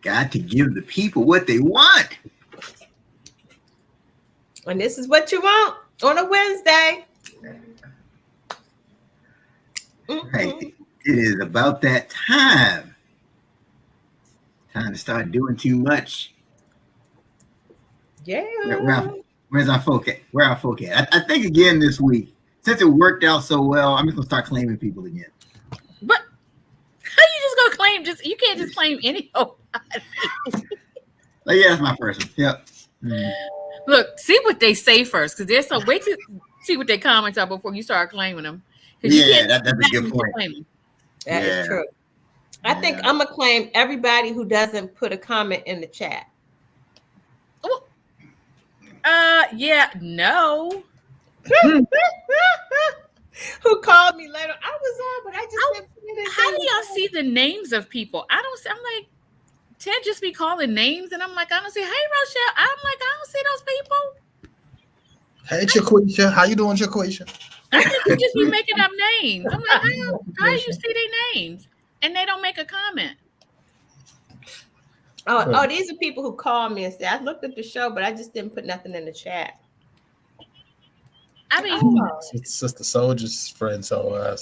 Got to give the people what they want. And this is what you want on a Wednesday. Hey, it is about that time. Time to start doing too much. Yeah. Where's our folk at? Where our folk at? I think again this week, since it worked out so well, I'm just gonna start claiming people again. But how you just gonna claim? You can't just claim any. Yeah, that's my first one. Yep. Look, see what they say first, because there's some. Wait to see what they comment are before you start claiming them. Yeah, that's a good point. That is true. I think I'm gonna claim everybody who doesn't put a comment in the chat. Yeah, no. Who called me later? I was on, but I just didn't put it in. How do y'all see the names of people? I'm like, Ted just be calling names, and I'm like, I don't see. Hey, Rochelle. I'm like, I don't see those Hey, people. Chaquisha. How you doing, Chaquisha? I think you just be making up names. I'm like, how do you see their names? And they don't make a comment. Oh, these are people who call me and say, I looked at the show, but I just didn't put nothing in the chat. I mean, it's Sister Soldier's friend, so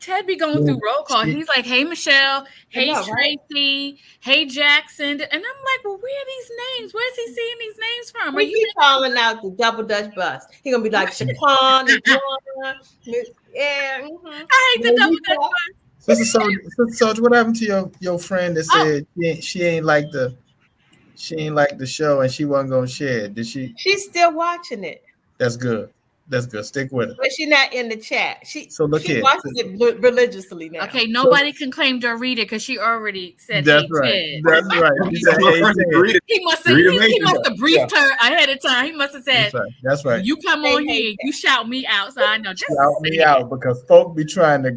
Ted be going through roll call. He's like, hey, Michelle. Hey, Tracy. Right? Hey, Jackson. And I'm like, well, where are these names? Where's he seeing these names from? Are you calling out the Double Dutch bus? He's going to be like, Shaquan, yeah. Mm-hmm. I hate the Double Dutch bus. Sister Soldier, what happened to your friend that said she ain't like the show and she wasn't gonna share it? Did she? She's still watching it. That's good. Stick with it. But she's not in the chat. She watches it religiously now. Okay, nobody can claim Dorita because she already said that's right. That's right. He must have briefed her ahead of time. He must have said, "That's right. You come on here, you shout me out, so I know." Just shout me out because folk be trying to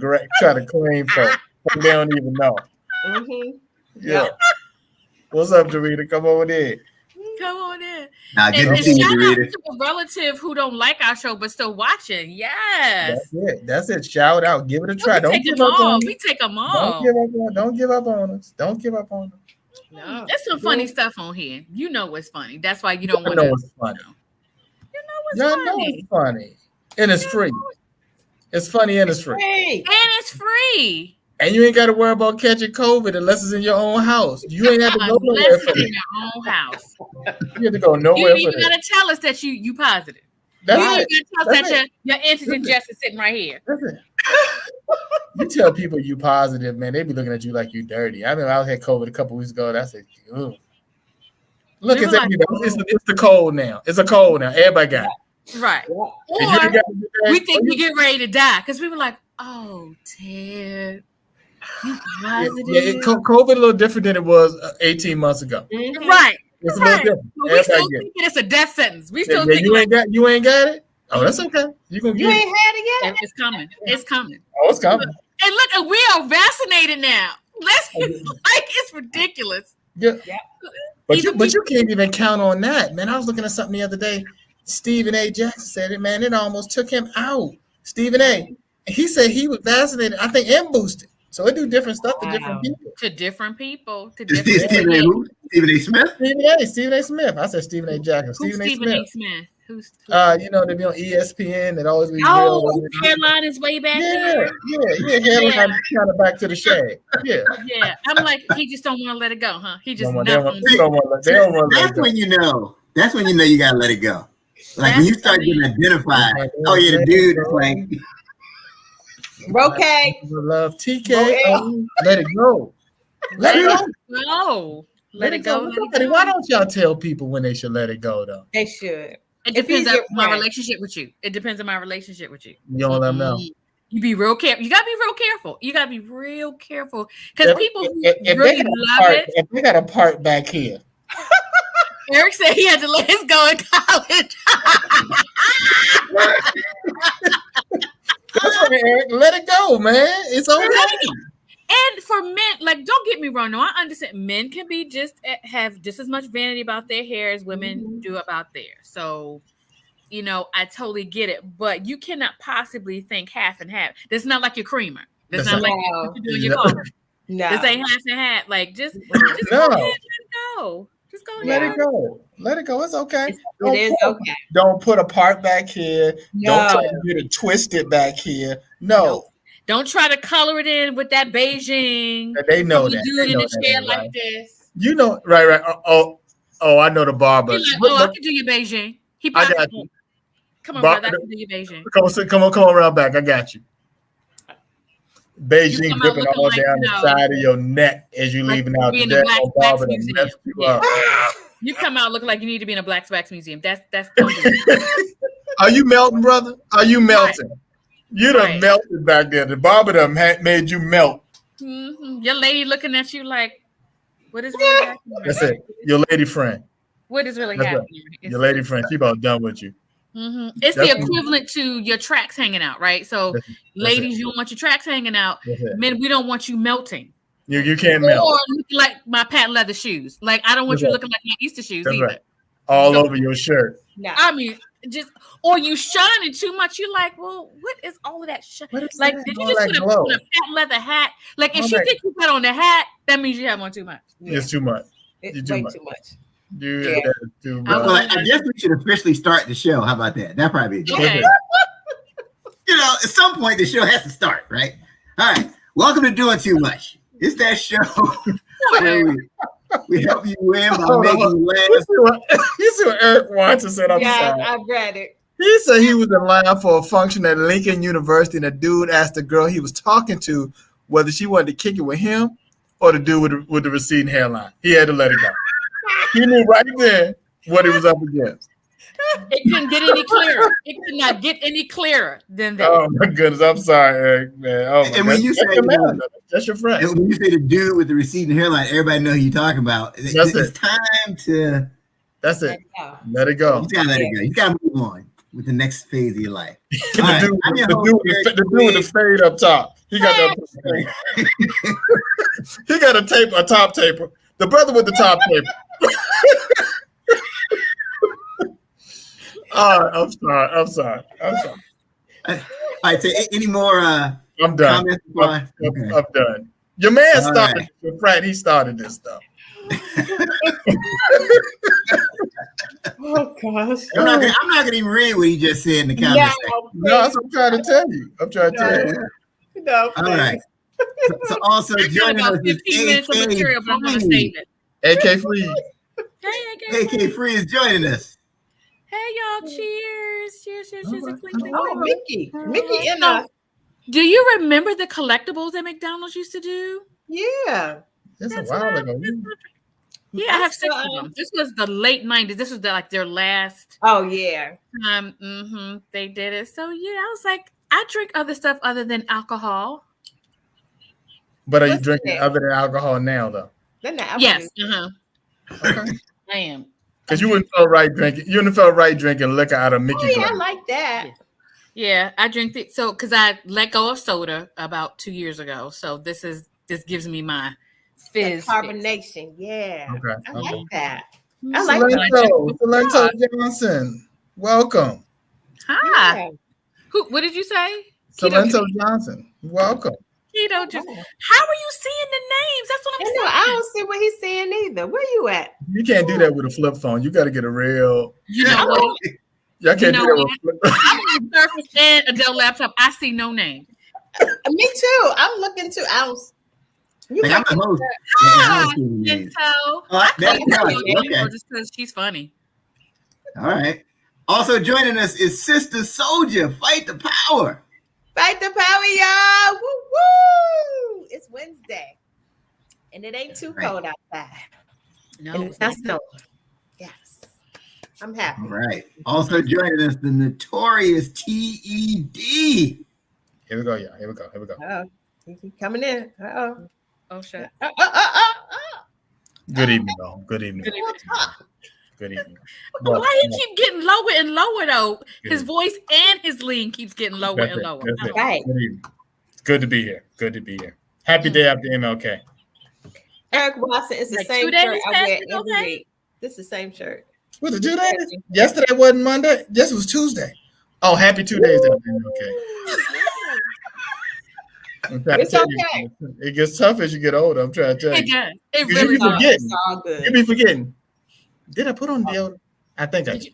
claim folk. They don't even know. Mm-hmm. Yeah. What's up, Dorita? Come on in. Come on in. Nah, good to see you, Dorita. To a relative who don't like our show but still watching. Yes. That's it. Shout out. Give it a try. Don't give up on us. We take them all. Don't give up on us. Don't give up on us. No. There's some funny stuff on here. You know what's funny. That's why you don't want to. You know what's funny. Y'all know it's funny. And it's free. It's funny and it's free. And it's free. And you ain't got to worry about catching COVID unless it's in your own house. You ain't have to go nowhere for in your own house. You have to go nowhere. You ain't got to tell us that you positive. That's you it. Tell us that your antigen just is sitting right here. That's it. You tell people you positive, man, they be looking at you like you dirty. I mean, I had COVID a couple weeks ago. That's it. Look, it's the cold now. It's a cold now. Everybody got it. Right. Or we think we get ready to die because we were like, oh, Ted. COVID a little different than it was 18 months ago. Mm-hmm. Right. It's a little different. But we still think it's a death sentence. We still think you ain't got it? Oh, that's okay. You ain't had it yet? It's coming. It's coming. Oh, it's coming. And look, we are vaccinated now. It's ridiculous. Yeah. But you can't even count on that, man. I was looking at something the other day. Stephen A. Jackson said it, man. It almost took him out. Stephen A. He said he was vaccinated, I think, and boosted. So it do different stuff to different people. Stephen A. who? Stephen A. Smith? Stephen A. Smith. I said Stephen A. Jackson. Stephen A. Smith. Who's they be on ESPN that always be hairline is way back here. Hairline kind of back to the shade. Yeah. I'm like, he just don't want to let it go, huh? He just don't want to let it That's when you know. That's when you know you gotta let it go. Like when you start getting identified. Oh yeah, the dude is like okay. Love TK. Let it go. Let it go. Let it go. Why don't y'all tell people when they should let it go though? They should. It depends on my relationship with you. You don't let them know. You be real careful. You gotta be real careful. Because people really love it. If they got a part back here. Eric said he had to let his go in college. That's right, Eric. Let it go, man. It's okay. And for men, like, don't get me wrong. No, I understand. Men can be have just as much vanity about their hair as women do about theirs. So, I totally get it. But you cannot possibly think half and half. It's not like your creamer. That's not like what you do in your car. No. This ain't half and half. Like just go ahead and let it go. Just go ahead. Let it go. Let it go. It's okay. It is okay. Don't put a part back here. No. Don't try to get it twisted back here. No. Don't try to color it in with that Beijing. They know that. Do it in a chair like this. You know, right. Oh, I know the barber. Like, I can do your Beijing. I got you. Come on, brother. I can do your Beijing. Come on around back. I got you. Beijing dripping all down the side of your neck as you leaving out the deck. You come out looking like you need to be in a black wax museum. That's. Are you melting, brother? Are you melting? Right. You done melted back there. The barber done made you melt. Mm-hmm. Your lady looking at you like, what is really happening? That's it. Your lady friend. What is really happening? Your lady friend. She about done with you. Mm-hmm. It's the equivalent to your tracks hanging out, right? So, ladies, you don't want your tracks hanging out. Men, we don't want you melting. You can't melt. Or looking like my patent leather shoes. Like I don't want you looking like my Easter shoes either. Right. All over your shirt. No. I mean, or you shining too much. You're like, well, what is all of that shit? Like, did you just put a patent leather hat? Like, if she thinks you put on the hat, that means you have on too much. Yeah. It's too much. It's way too much. Dude, too much. Well, I guess we should officially start the show. How about that? That probably be okay. You know, at some point the show has to start, right? All right. Welcome to Doing Too Much. It's that show where we help you win by making you laugh. You see what Eric Watson said? Yeah, I've read it. He said he was in line for a function at Lincoln University, and a dude asked the girl he was talking to whether she wanted to kick it with him or the dude with the receding hairline. He had to let it go. He knew right then what he was up against. It couldn't get any clearer. It could not get any clearer than that. Oh my goodness! I'm sorry, Eric, man. Oh my and when you say that's your friend. And when you say the dude with the receding hairline, everybody knows who you're talking about. It's time to. That's it. Let it go. You gotta let it go. You gotta move on with the next phase of your life. The dude with the fade up top. He got that. He got a top taper. The brother with the top taper. I'm sorry. All right. So any more? I'm done. I'm done. Your man started. Right, he started this stuff. Oh gosh! I'm not gonna even read what he just said in the comments. No, that's what I'm trying to tell you. No. All right. So also joining us is 15 minutes of material, but I'm gonna save it. AK Free. Hey, AK Free is joining us. Hey, y'all! Cheers! Oh, Mickey in us. Do you remember the collectibles that McDonald's used to do? Yeah. That's a while ago. Yeah, I have 6 of them. This was the late 90s. This was their last. Oh yeah. Time. They did it. So yeah, I was like, I drink other stuff other than alcohol. But are you drinking other than alcohol now, though? Yes. Okay. I am. Because you wouldn't feel right drinking. You wouldn't feel right drinking liquor out of Mickey. Oh, yeah, I like that. Yeah, I drink it. So because I let go of soda about 2 years ago. So this gives me my fizz carbonation. Yeah. Okay. I like that. I like that. Salento Johnson. Welcome. Hi. Yeah. What did you say? Salento Johnson. Welcome. Keto just. How are you seeing the names? That's what I'm saying. I don't see what he's saying either. Where you at? You can't do that with a flip phone. You got to get a real. You know what? Y'all can't do that with a flip phone. I'm on the Surface and a Dell laptop. I see no name. Me too. I'm looking too. I'm the host. Hi, Pinto. Just because she's funny. All right. Also joining us is Sister Soldier. Fight the power. Fight the power, y'all. Woo woo. It's Wednesday. And it ain't too cold outside. No, and it's not snowing. Yes. I'm happy. All right. Also joining us, the notorious TED. Here we go, y'all. Here we go. Uh-oh. He keep coming in. Uh-oh. Oh, shit. Good evening, though. Good evening. Why he keep getting lower and lower, though? His voice and his lean keeps getting lower and lower. Right. It's good to be here. Happy day after MLK. Eric Watson is the same shirt I wear every week. This is the same shirt. Was it 2 days? Yesterday wasn't Monday. This was Tuesday. Oh, happy 2 days after MLK. It's okay. It gets tough as you get older. I'm trying to tell you. It does. It really does. It's all good. You be forgetting. Did I put on deodorant? I think I did.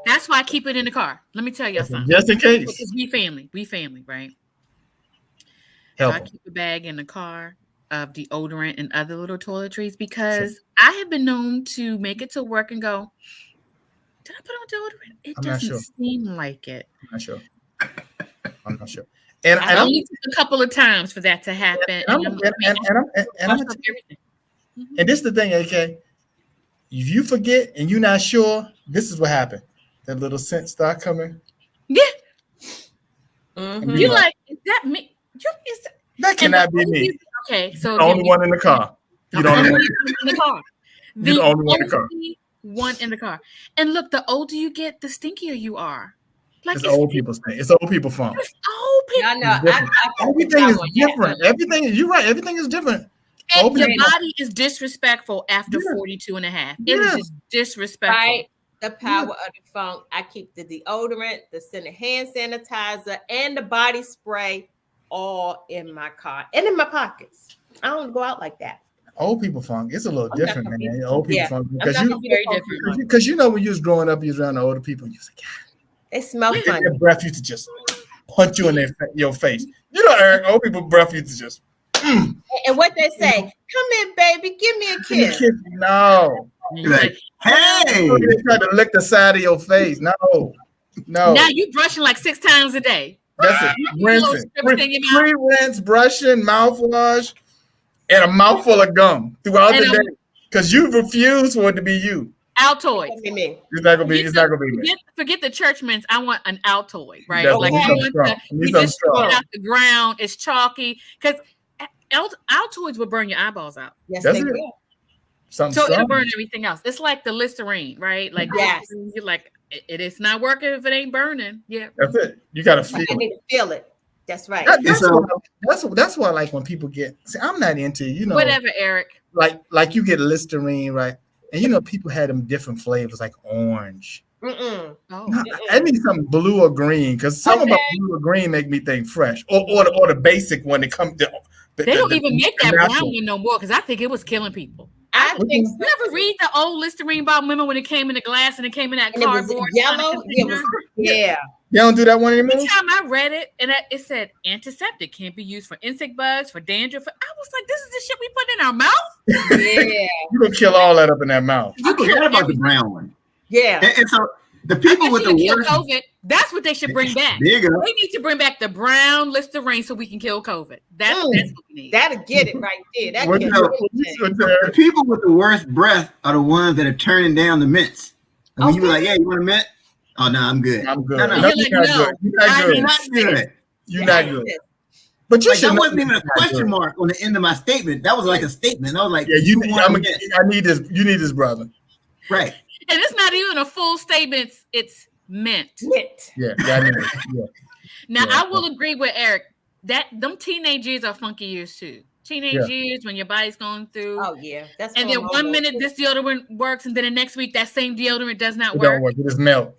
That's why I keep it in the car. Let me tell y'all something. Just in case. Because we family, right? Help. So I keep a bag in the car of deodorant and other little toiletries because I have been known to make it to work and go, did I put on deodorant? It doesn't seem like it. I'm not sure. And I only took a couple of times for that to happen. And this is the thing, AK. If you forget and you're not sure, this is what happened. That little scent start coming. Yeah. Mm-hmm. You like, is that me? That cannot be me. Okay, so the only one in the car. You're the only one in the car. You're the only one in the car. One in the car. And look, the older you get, the stinkier you are. Like it's old people thing. It's old people fun. It's old people. I know. Everything is different. Everything is, you're right. Everything is different. And your body is disrespectful after 42 and a half. It is just disrespectful. Right. The power of the funk. I keep the deodorant, the hand sanitizer, and the body spray all in my car and in my pockets. I don't go out like that. Old people funk. It's a little different, man. Old people funk because very different. Because you know when you was growing up, you was around the older people, and you was like, God, they smell funny. Their breath used to just punch you in your face. You know, Eric, old people breath used to just. And what they say, come here, baby, give me a kiss. No. Like, hey, they try to lick the side of your face. No. Now you brushing like 6 times a day. That's it. Rinsing. Pre-rinse, brushing, mouthwash, and a mouthful of gum throughout the day. Because you refuse for it to be you. Altoids. It's not gonna be me. Forget the churchman's. I want an Altoid, right? That's like you just throw it out the ground. It's chalky. Because Altoids will burn your eyeballs out. Yes, they will. So it'll burn everything else. It's like the Listerine, right? Like you're like, it's not working if it ain't burning. Yeah, that's it. You gotta feel. I need to feel it. That's right. That's why like when people get. See, I'm not into whatever, Eric. Like you get Listerine, right? And you know people had them different flavors like orange. I need something blue or green because some about blue or green make me think fresh or the basic one that comes. They don't even make that brown one no more because I think it was killing people. I think you ever read the old Listerine bottle? Remember when it came in the glass and it came in that cardboard? Yellow. Yeah. They don't do that one anymore. Every time I read it, and it said antiseptic can't be used for insect bugs, for dandruff. I was like, this is the shit we put in our mouth. Yeah. You gonna kill all that up in that mouth. You forgot about the brown one. Yeah. And so the people with the worst COVID, that's what they should bring back. They need to bring back the brown Listerine so we can kill COVID. That's what we need. That'll get it right there. The people with the worst breath are the ones that are turning down the mints. And when you were like, "Yeah, you want a mint?" Oh no, I'm good. I'm good. You're not good. You're not good. But you that wasn't even a question mark on the end of my statement. That was like a statement. I was like, I need this. You need this, brother. Right. And it's not even a full statement. It's mint. Yeah. I need it. Yeah. Now I will agree with Eric that them teenage years are funky years too. Teenage years when your body's going through. Oh yeah, that's. And then 1 minute this deodorant works, and then the next week that same deodorant does not work. It don't work. It just melt.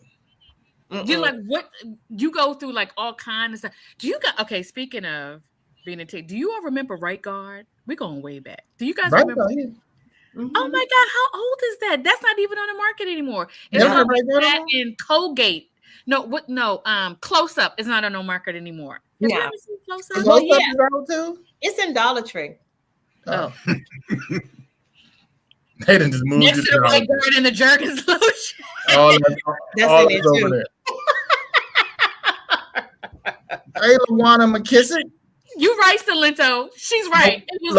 You like what? You go through like all kinds of stuff. Do you got speaking of being a teen, do you all remember Right Guard? We're going way back. Do you guys remember? Oh my God, how old is that? That's not even on the market anymore. It's on that in Colgate. No, what? No, Close Up is not on the market anymore. Yeah, Close Up is out too. It's in Dollar Tree. Oh. They didn't just move next to the Right Guard and the Jergens lotion. That's in it too. Hey, Lawana McKissick. You right, Salento. She's right. It was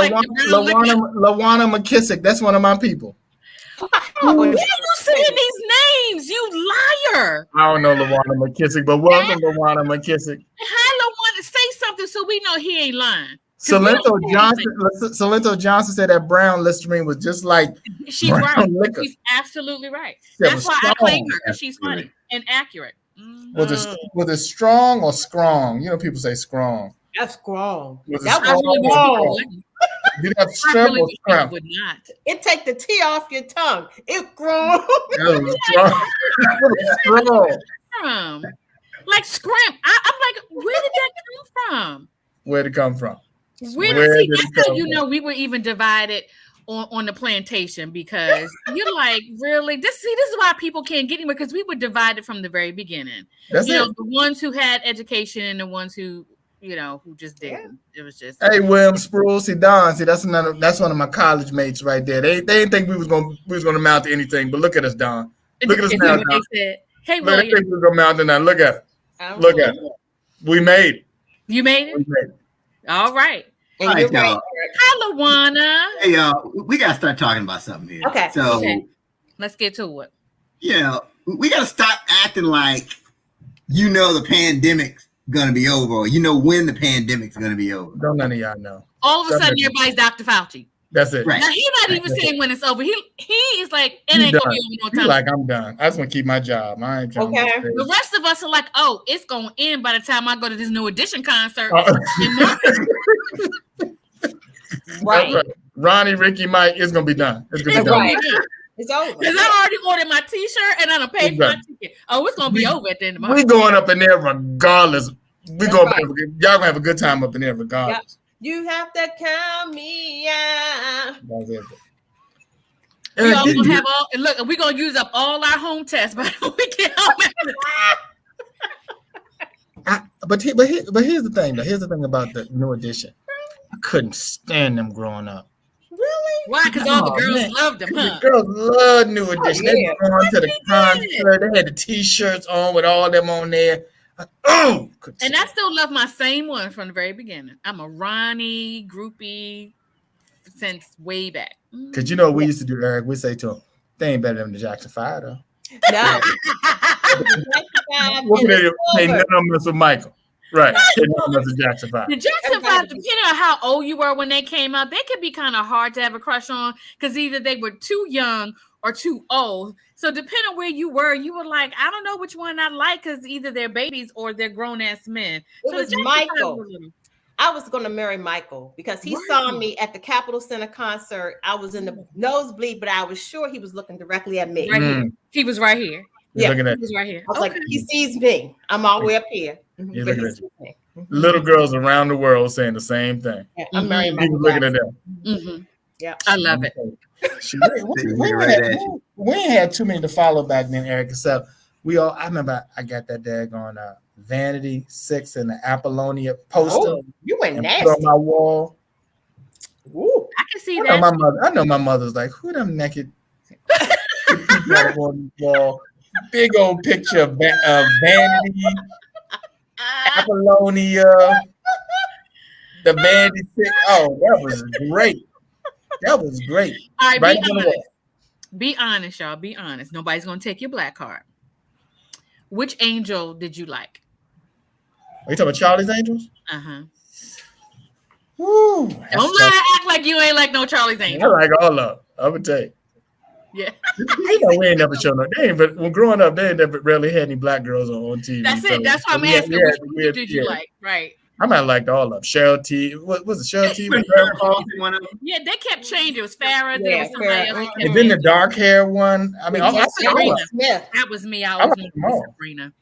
Lawana McKissick. That's one of my people. Where are you saying these names? You liar. I don't know Lawana McKissick, but welcome, Lawana McKissick. Hi, Lawana. Say something so we know he ain't lying. Salento Johnson said that brown Listerine was just like she's right. Liquor. She's absolutely right. That's why I claim her because she's funny and accurate. Was it strong or strong? You know, people say strong. That's strong. That was strong. Did it have strength or strength? Would not. It take the T off your tongue. It's strong. Like scrimp. I'm like, where did that come from? Where'd it come from? That's how you know we were even divided on the plantation, because you're like, really? This is why people can't get anywhere, because we were divided from the very beginning. The ones who had education and the ones who who just didn't. It was just. Hey, William, Sproul, Don. That's one of my college mates right there. They didn't think we was gonna amount to anything, but look at us, Don. Look at us now. They said, "Hey, William, we was gonna amount to nothing. Look at it. Look at it. We made it. You made it. We made it. All right. All right, y'all. Hi, Luana. Hey, y'all. We gotta start talking about something here. Okay. So let's get to it. Yeah, we gotta stop acting like the pandemic's gonna be over, or when the pandemic's gonna be over. Don't none of y'all know. All of a sudden, everybody's Dr. Fauci. That's it. Right. Now he's not even saying when it's over. He is like, it ain't gonna be over no time. Like, I'm done. I just want to keep my job. I ain't trying to the rest of us are like, oh, it's gonna end by the time I go to this New Edition concert. Right. Ronnie, Ricky, Mike, it's gonna be done. It's gonna be done. Right. It's over. Because I already ordered my T-shirt and I done paid for my ticket. Oh, it's gonna be over at the end of the month. We going up in there regardless. Y'all gonna have a good time up in there regardless. Yep. You have to count me out. We all gonna have look. We're gonna use up all our home tests by the we get home. But here's the thing though. Here's the thing about the New Edition. I couldn't stand them growing up. Really? Why? Because all the girls loved them, huh? The girls loved New Edition. They were going to the concert. They had the T-shirts on with all them on there. And I still love my same one from the very beginning. I'm a Ronnie groupie since way back. Because you know what we used to do, Eric? We say to them, they ain't better than the Jackson 5, though. No. Hey, none of them mess with Michael. Right. The Jackson 5. The Jackson 5, depending on how old you were when they came out, they could be kind of hard to have a crush on, because either they were too young or too old. So depending on where you were like, I don't know which one I like, because either they're babies or they're grown-ass men. It was Michael. I was going to marry Michael because he saw me at the Capitol Center concert. I was in the nosebleed, but I was sure he was looking directly at me. Right here. He was right here. Yeah, he was right here. I was like, he sees me. I'm all the way up here. You're looking at me. Little girls around the world saying the same thing. Yeah, I'm marrying Michael. Looking at them. Mm-hmm. Yeah, I love it. We ain't had too many to follow back then, Eric. Except I remember I got that daggone Vanity 6 and the Apollonia poster. Oh, you went nasty. Put on my wall. Ooh, I can see that. I know my mother's like, who them naked on the wall? Big old picture of Vanity, Apollonia, the Vanity 6. Oh, that was great. That was great. All right, be honest, y'all. Be honest. Nobody's gonna take your black card. Which angel did you like? Are you talking about Charlie's Angels? Woo, don't lie, act like you ain't like no Charlie's Angels. I like all of them. I would tell you. Yeah. We ain't never shown up. But when growing up, they ain't never really had any black girls on TV. That's it. That's what I'm asking. Which one did you like? Right. I might have liked all of them. Cheryl T. What was it? Cheryl T. Yeah, they kept changing. It was Farrah. There was somebody else. And then the dark hair one. I mean, Sabrina. That was me. I was Sabrina.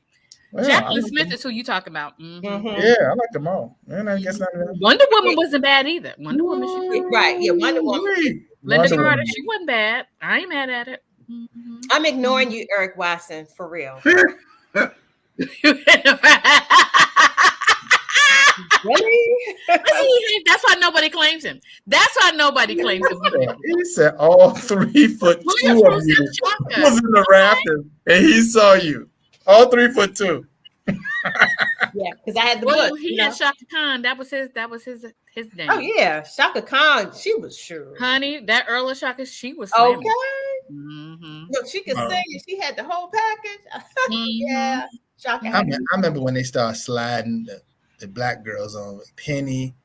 Well, Jacqueline Smith is who you talking about. Mm-hmm. Yeah, I like them all. And I guess Wonder Woman wasn't bad either. Wonder Woman, right? Yeah, Wonder Woman. Linda Carter, she wasn't bad. I ain't mad at it. Mm-hmm. I'm ignoring you, Eric Watson, for real. Really? That's why nobody claims him. That's why nobody claims him. He said all 3 foot 2 of you was in the rafters, and he saw you. All 3 foot 2. Yeah, because I had the book. He had Shaka Khan. That was his name. Oh yeah, Shaka Khan. She was sure. Honey, that Earl of Shaka, she was slamming. Okay. Mm-hmm. Look, she could sing, and she had the whole package. Yeah, Shaka. I remember when they started sliding the black girls on with Penny,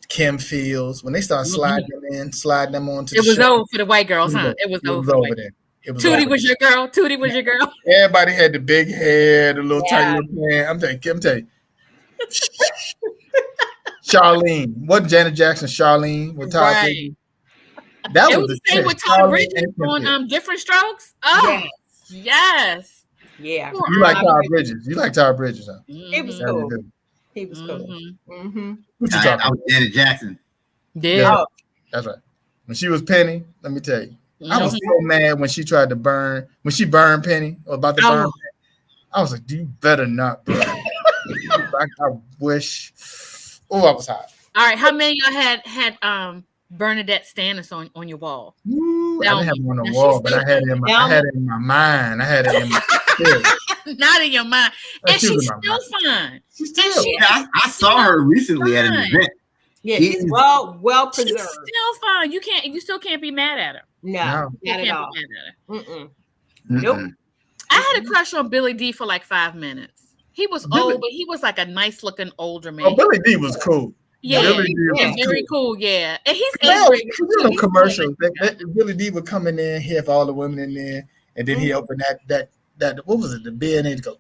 Kim Fields. When they started sliding them onto. It was over for the white girls, huh? It was over there. Tootie was your girl. Tootie was your girl. Everybody had the big hair, the little tiny man. I'm telling you. Charlene. What Janet Jackson, Charlene with Todd. Right. That was the same with Todd Bridges on Different Strokes. Oh, yes. Yeah. You like Todd Bridges. You like Todd Bridges, huh? It was cool. He was cool. I was Janet Jackson. Yeah. Oh. That's right. When she was Penny, let me tell you, I was so mad when she tried to burn, when she burned Penny or about to burn Penny. I was like, you better not burn. I wish. Oh, I was hot. All right, how many of y'all had Bernadette Stannis on your wall? Ooh, I didn't have one on the wall, but I had it in my mind. I had it in my spirit. Not in your mind. And she's still fine. I saw her recently at an event. Yeah, she's well preserved. She's still fine. You still can't be mad at her. No, you not can't at all. be mad at her. Nope. I had a crush on Billy D for like 5 minutes. He was old, but he was like a nice looking older man. Oh, Billy D was cool. Yeah, Billy D was very cool. Yeah, and he's commercials. Billy D would come in there, he have all the women in there, and then he opened that what was it? The beer, and he'd go.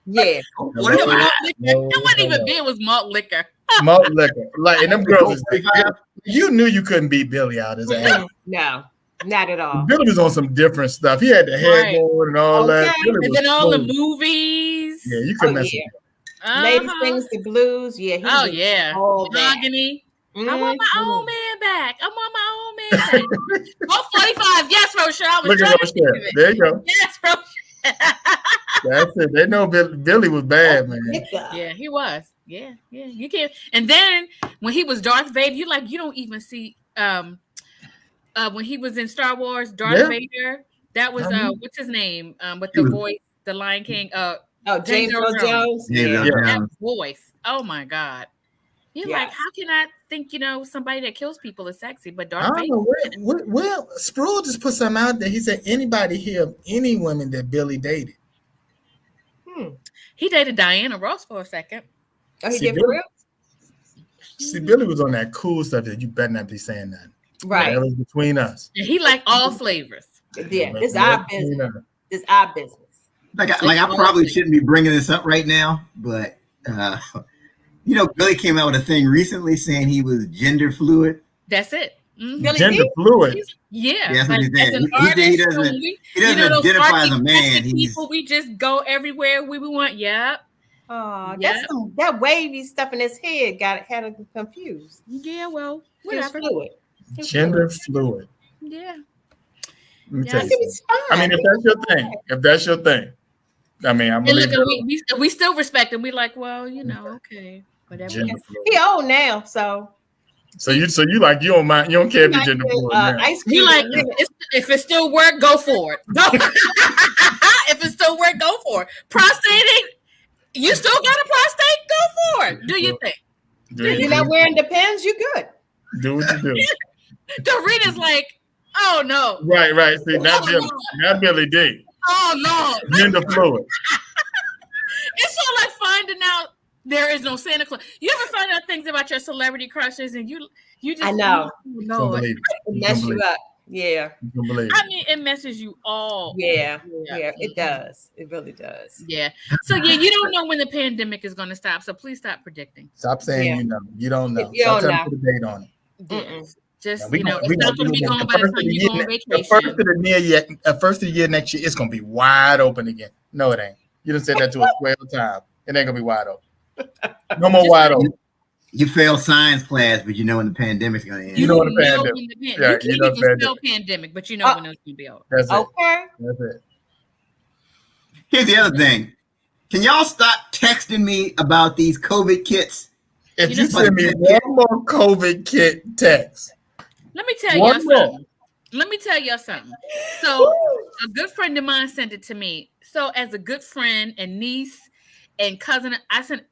Yeah, it wasn't even beer; it was malt liquor. Malt liquor, like, and them girls. You knew you couldn't beat Billy out his ass. No, not at all. Billy was on some different stuff. He had the headboard and all that. And then all the movies. Yeah, you couldn't mess with him. Lady Sings the Blues. Yeah. Mahogany. I want my own man back. I want my own man back. 45. Yes, Rochelle. Look at Rochelle. There you go. Yes, Rochelle. That's it. They know Billy was bad, man. Yeah, he was. Yeah. You can't. And then when he was Darth Vader, you don't even see when he was in Star Wars, Darth Vader. That was what's his name? With the voice, the Lion King. James Earl Jones. That voice. Oh my God. You're like, how can I think, somebody that kills people is sexy, but Darth Vader? Well, Sproul just put something out there. He said, anybody hear of any women that Billy dated? He dated Diana Ross for a second. Oh, he did for real? See, Billy was on that cool stuff that you better not be saying that. Right. That was between us. And he liked all flavors. Yeah, it's our business. It's our business. Like I probably shouldn't be bringing this up right now, but Billy came out with a thing recently saying he was gender fluid. That's it. Gender fluid. Yeah. That's what he said. He doesn't identify as a man. People, we just go everywhere we want. Yep. Oh, that's that wavy stuff in his head had him confused. Yeah, well, whatever. Gender fluid. Yeah. I mean, if that's your thing. I mean, I'm we still respect him. We like, well, okay, whatever. He old now, so you don't mind, you don't care if you're gender fluid. You like if it still work, go for it. If it still work, go for it. Prostate, you still got a prostate, go for it. Do your thing. You're not wearing Depends, you good. Do what you do. Dorita's like, oh no. Right. See, not Billy D. Oh no. Gender fluid. It's sort of like finding out there is no Santa Claus. You ever find out things about your celebrity crushes and you just I know. It mess you up. Yeah. I mean, it messes you all. Yeah, it does. It really does. Yeah. So you don't know when the pandemic is going to stop. So please stop predicting. Stop saying you don't know. Stop trying to put a date on it. Yeah. Just it's not going to be gone by the time you go on vacation. The first of the year next year, it's going to be wide open again. No, it ain't. You done said that to us 12 times. It ain't going to be wide open. No more wide open. You failed science class, but you know when the pandemic's going to end. You know when the pandemic. You can't even spell pandemic, but you know when it's going to be over. That's okay. That's it. Here's the other thing. Can y'all stop texting me about these COVID kits? If you send me one more COVID kit text. Let me tell y'all something. So a good friend of mine sent it to me. So as a good friend and niece and cousin, I sent,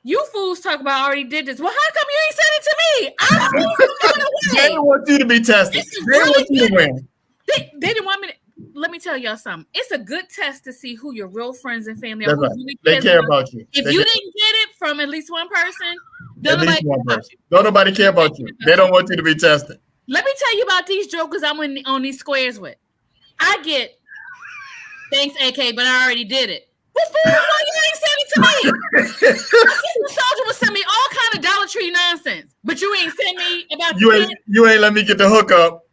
you fools talk about I already did this. Well, how come you ain't sent it to me? They didn't want you to be tested. They didn't want you to win. They didn't want me to. Let me tell y'all something. It's a good test to see who your real friends and family are. Right. They care about you. If you didn't get it from at least one person, don't nobody care about you. They don't want you to be tested. Let me tell you about these jokers I'm on these squares with. I get, thanks, AK, but I already did it. What fool? Why you ain't send it to me? The soldier would send me all kind of Dollar Tree nonsense, but you ain't send me about you ain't let me get the hookup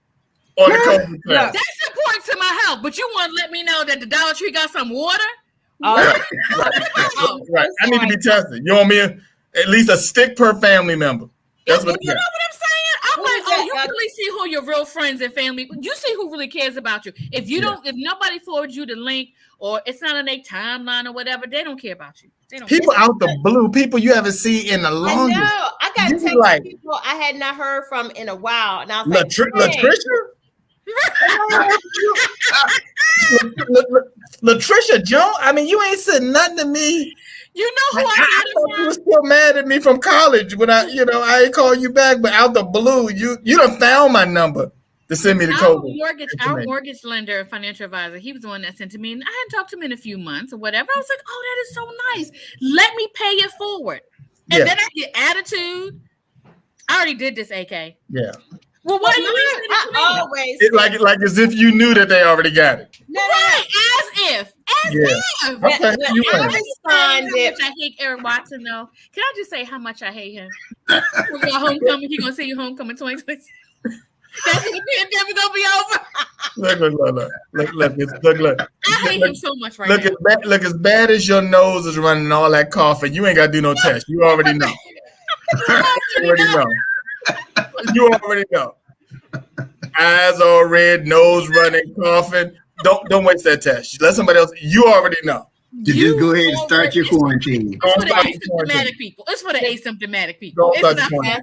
on the COVID test. That's important to my health, but you want to let me know that the Dollar Tree got some water? Right. I need to be tested. You want me at least a stick per family member? That's what you know what I'm saying? I'm like, you really see who your real friends and family. You see who really cares about you. If you don't, if nobody forwards you the link or it's not on their timeline or whatever, they don't care about you. They don't people out the blue, people you haven't seen in the longest. I know. I got text people I had not heard from in a while, and I was like, Latricia Jones. I mean, you ain't said nothing to me. You know who I thought you were still mad at me from college when I ain't call you back, but out the blue, you done found my number to send me the code. Our mortgage lender, financial advisor, he was the one that sent to me, and I hadn't talked to him in a few months or whatever. I was like, oh, that is so nice. Let me pay it forward. And then I get attitude. I already did this, AK. Yeah. Well, what do you mean? It's like as if you knew that they already got it. Right, as if. Okay. I hate Eric Watson, though. Can I just say how much I hate him? For your homecoming, he's gonna see you homecoming 2026. That's when the pandemic gonna be over. Look. I hate him so much right now. Look, as bad as your nose is running all that coughing, you ain't gotta do no test. You already know. You already know. Eyes all red, nose running, coughing. Don't waste that test. Let somebody else. You already know. You just go ahead and start your quarantine. It's for the asymptomatic people. It's for the asymptomatic people. It's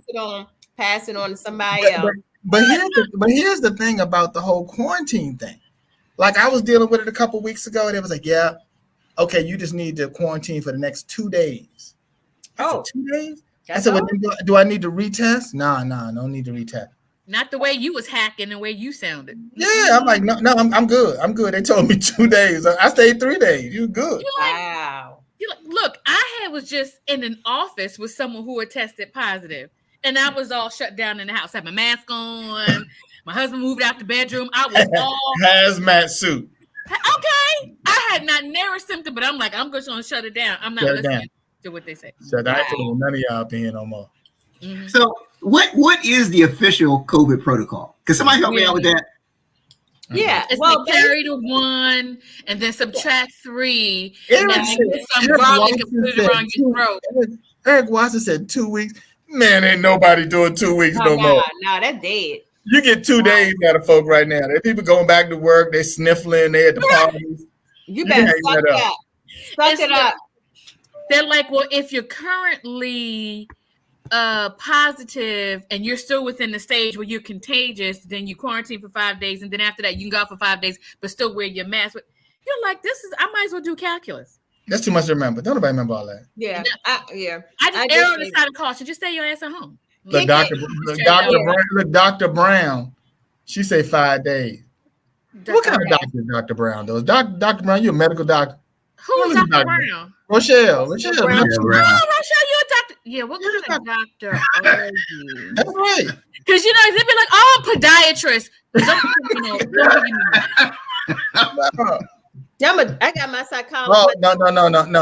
not pass it on to somebody else. But here's the thing about the whole quarantine thing. Like I was dealing with it a couple weeks ago, and it was like, yeah, okay, you just need to quarantine for the next 2 days. Oh, 2 days? I said, well, do I need to retest? No, no need to retest. Not the way you was hacking, the way you sounded. Yeah, I'm like, no, I'm good. I'm good. They told me 2 days. I stayed 3 days. You're good. Wow. Look, I was just in an office with someone who had tested positive, and I was all shut down in the house. I had my mask on. My husband moved out the bedroom. I was all hazmat suit. Okay, I had not never symptom, but I'm like, I'm just gonna shut it down. I'm not listening to what they say. So I ain't feeling none of y'all up in here no more. Mm-hmm. So what is the official COVID protocol? Can somebody help me out with that? Yeah, it's like carry the 1 and then subtract 3 and then some garlic and put it around your throat. Eric Watson said 2 weeks. Man, ain't nobody doing 2 weeks no more. No, that's dead. You get 2 days out of folk right now. There people going back to work, they sniffling, they at the parties. You better suck it up. Suck it up. They're like, well, if you're currently positive and you're still within the stage where you're contagious, then you quarantine for 5 days, and then after that you can go out for 5 days, but still wear your mask. But you're like, I might as well do calculus. That's too much to remember. Don't nobody remember all that. Yeah, I just err on the side of caution. Just stay your ass at home. Look, Dr. Brown, she say 5 days. What kind of doctor is Dr. Brown, though? Dr. Brown, you a medical doctor? Who's Dr. Brown? Rochelle. Rochelle, you a doctor? Yeah, what kind of doctor are you? That's right. Because, they'd be like, oh, I'm a podiatrist. Don't I got my psychologist. No.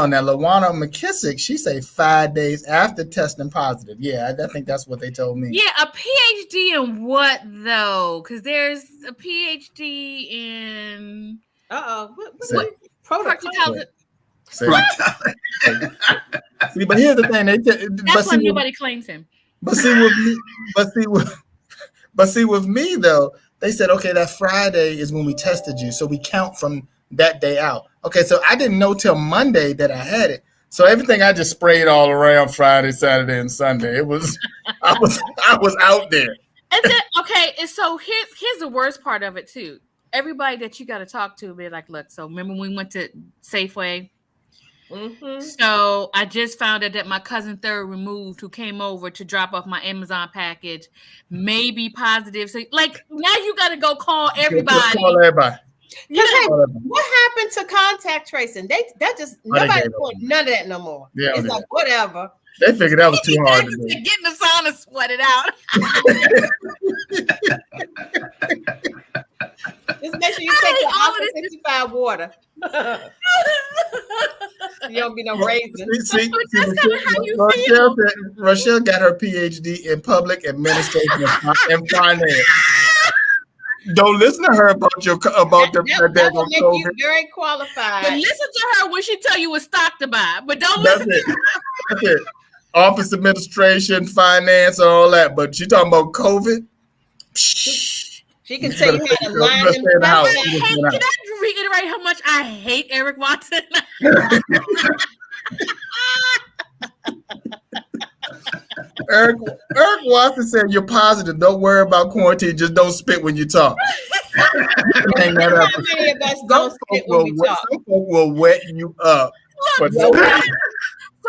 Now, Lawana McKissick, she say 5 days after testing positive. Yeah, I think that's what they told me. Yeah, a PhD in what, though? Because there's a PhD in... What protocol? See, but here's the thing. That's why nobody claims him. But see with me, though, they said, okay, that Friday is when we tested you, so we count from that day out. Okay, so I didn't know till Monday that I had it. So everything I just sprayed all around Friday, Saturday, and Sunday. It was I was out there. And then and so here's the worst part of it too. Everybody that you got to talk to be like, look, so remember when we went to Safeway? Mm-hmm. So I just found out that my cousin third removed, who came over to drop off my Amazon package, may be positive. So like now you got to go call everybody. Call everybody. Because what happened to contact tracing? Nobody doing none of that no more. Yeah, it's like whatever. They figured that was too hard to do. Getting the sauna sweated out. Just make sure you take the Alpha 65 water. You don't be no raisin. Rochelle got her PhD in public administration and finance. Don't listen to her about that will make you very qualified. But listen to her when she tell you what stock to buy. But don't That's listen to her. That's it. Office administration, finance, all that. But she talking about COVID. She can tell you how to line them. Can I reiterate how much I hate Eric Watson? Eric Watson said, "You're positive. Don't worry about quarantine. Just don't spit when you talk." Hang that up. How many of us don't spit when we talk? Some folk will wet you up. Look, so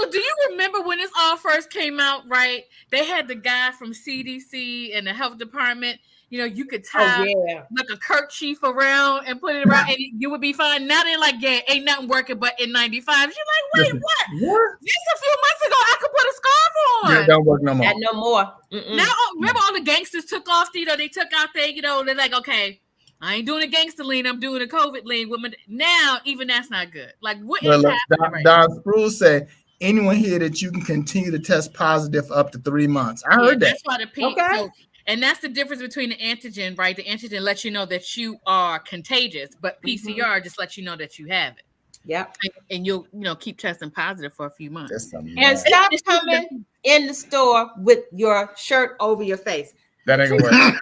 do you remember when this all first came out, right? They had the guy from CDC and the health department. You know, you could tie like a kerchief around and put it around and you would be fine. Now they're like, yeah, ain't nothing working but N95s. You're like, wait, what? Just a few months ago, I could put a scarf on. Yeah, don't work no more. No more. Now, remember all the gangsters took off, they took out there, they're like, okay, I ain't doing a gangster lean, I'm doing a COVID lean. Now, even that's not good. Like, what is happening? Don Sproul said, anyone here that you can continue to test positive up to 3 months. I heard that. That's why the people. Okay. So, and that's the difference between the antigen, right? The antigen lets you know that you are contagious, but PCR just lets you know that you have it. Yep. And you'll, keep testing positive for a few months. And stop coming in the store with your shirt over your face. That ain't gonna work.